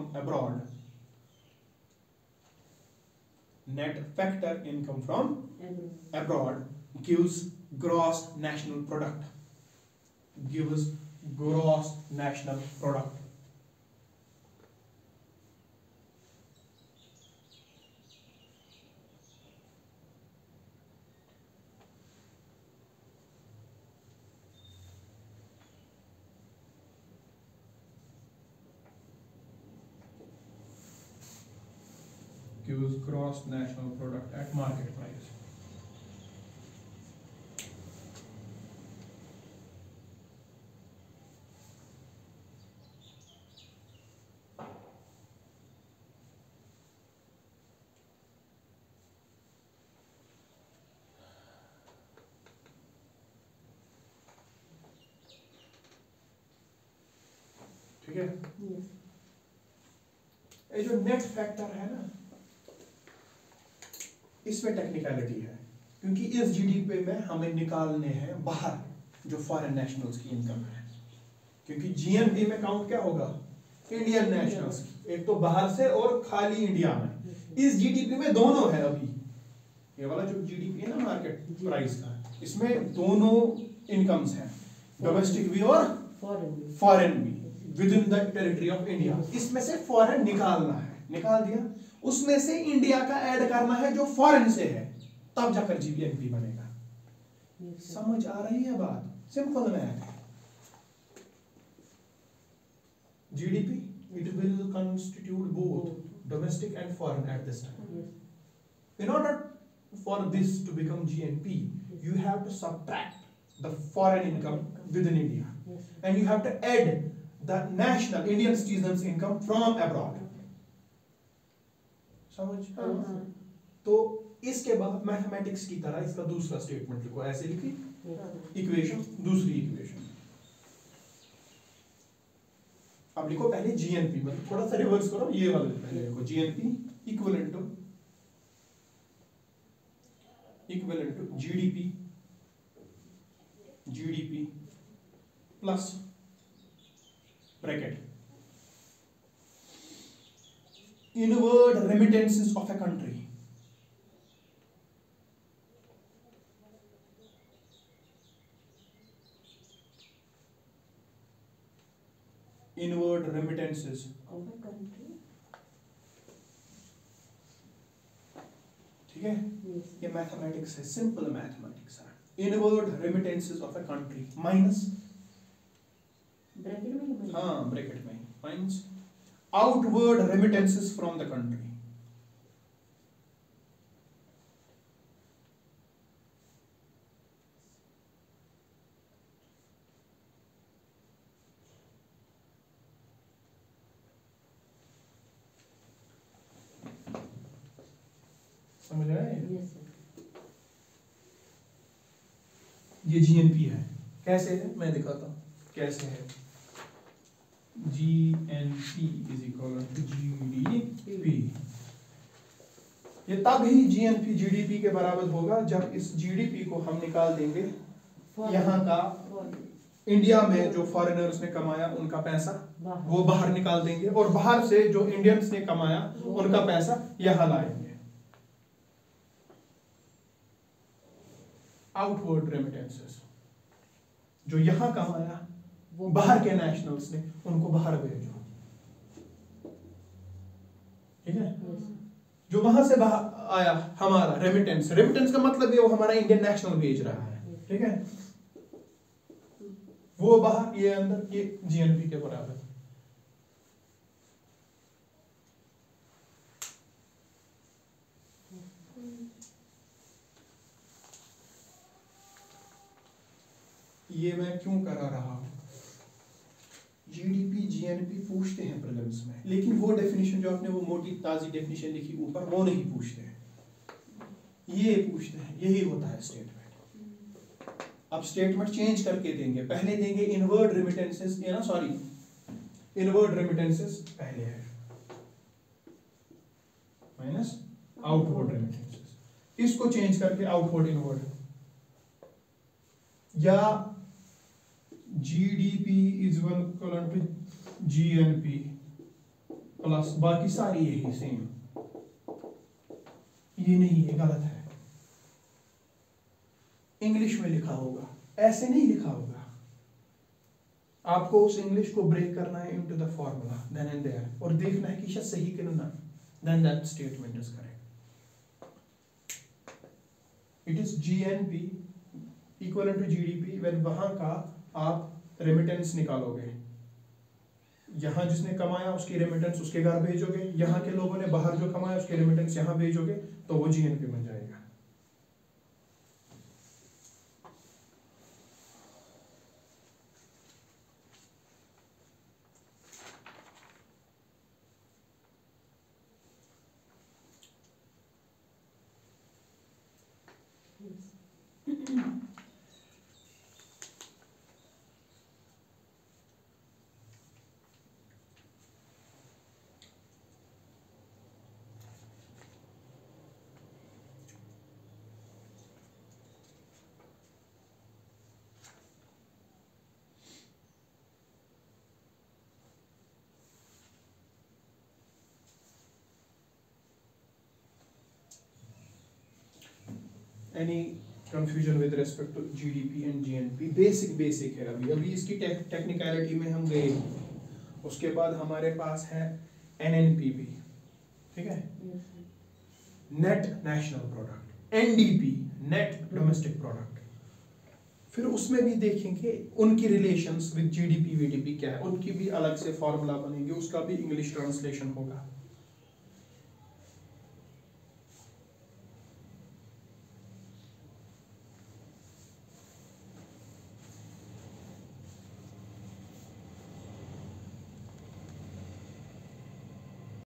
A: abroad gives gross national product, gives gross national product at market price. ठीक है? ये जो net factor है ना, इसमें टेक्निकलिटी है, क्योंकि इस जीडीपी में हमें निकालने हैं बाहर जो फॉरेन नेशनल्स की इनकम है, क्योंकि जीएनपी में काउंट क्या होगा, इंडियन नेशनल्स की, एक तो बाहर से और खाली इंडिया में। इस जीडीपी में दोनों है, अभी ये वाला जो जीडीपी है ना मार्केट प्राइस का, इसमें दोनों इनकम्स हैं, डोमेस्टिक भी और फॉरेन भी, with in the territory of India. इसमें से फॉरेन निकालना है, निकाल दिया, उसमें से इंडिया का ऐड करना है जो फॉरेन से है, तब जाकर जीबीएनपी बनेगा। समझ आ रही है बात? Simple math. GDP it will constitute both domestic and foreign at this time. In order for this to become GNP, you have to subtract the foreign income within India, and you have to add the national Indian citizens income from abroad. समझ? तो इसके बाद mathematics की तरह इसका दूसरा statement लिखो, ऐसे लिखी इक्वेशन, दूसरी इक्वेशन। अब लिखो पहले जीएनपी, मतलब थोड़ा सा रिवर्स करो, ये वाला पहले लिखो, GNP equivalent to GDP plus bracket inward remittances of a country, inward remittances
C: of a country,
A: ठीक है? ये मैथमेटिक्स है, सिंपल मैथमेटिक्स है। inward remittances of a country minus,
C: bracket में,
A: हाँ ब्रैकेट में minus outward remittances from the country, समझ रहे हैं? ये जीएनपी है। कैसे है मैं दिखाता हूँ कैसे है। GNP is equal to GDP ये तब ही जीएनपी जीडीपी के बराबर होगा जब इस जीडीपी को हम निकाल देंगे यहाँ का इंडिया में जो फॉरेनर्स ने कमाया उनका पैसा वो बाहर निकाल देंगे, और बाहर से जो इंडियंस ने कमाया उनका पैसा यहाँ लाएंगे। आउटवर्ड रेमिटेंसेस, जो यहाँ कमाया वो बाहर के नेशनल्स ने उनको बाहर भेजो, ठीक है। जो वहां से बाहर आया हमारा रेमिटेंस, रेमिटेंस का मतलब ये वो हमारा इंडियन नेशनल भेज रहा है, ठीक है, वो बाहर ये अंदर, ये जीएनपी के बराबर। ये मैं क्यों करा रहा हूं, जीडीपी जीएनपी पूछते हैं प्रीलिम्स में, लेकिन वो डेफिनेशन जो आपने वो मोटी ताजी डेफिनेशन लिखी ऊपर वो नहीं पूछते हैं, ये पूछते हैं। यही होता है स्टेटमेंट। अब स्टेटमेंट चेंज करके देंगे, पहले देंगे इनवर्ड रेमिटेंसेस, ये ना सॉरी इनवर्ड रेमिटेंसेस पहले है माइनस आउटवर्ड रेमिटेंसेस, इसको चेंज करके आउटवर्ड इनवर्ड, या GDP is equal to GNP plus बाकी सारी यही सेम। ये नहीं, ये गलत है, इंग्लिश में लिखा होगा, ऐसे नहीं लिखा होगा। आपको उस इंग्लिश को ब्रेक करना है into the formula then and there, और देखना है कि शायद सही कि ना, then that statement is correct. It is GNP equal to GDP when वहां का आप रेमिटेंस निकालोगे, यहां जिसने कमाया उसकी रेमिटेंस उसके घर भेजोगे, यहाँ के लोगों ने बाहर जो कमाया उसकी रेमिटेंस यहाँ भेजोगे, तो वो जीएनपी बन जाएगा। Any confusion with respect to GDP and GNP? Basic है। अभी इसकी टेक्निकलिटी में हम गए, उसके बाद हमारे पास है NNPP, ठीक है, net national product, NDP net domestic product, फिर उसमें भी देखेंगे उनकी रिलेशंस विद GDP VDP क्या है, उनकी भी अलग से फॉर्मूला बनेगी, उसका भी इंग्लिश ट्रांसलेशन होगा।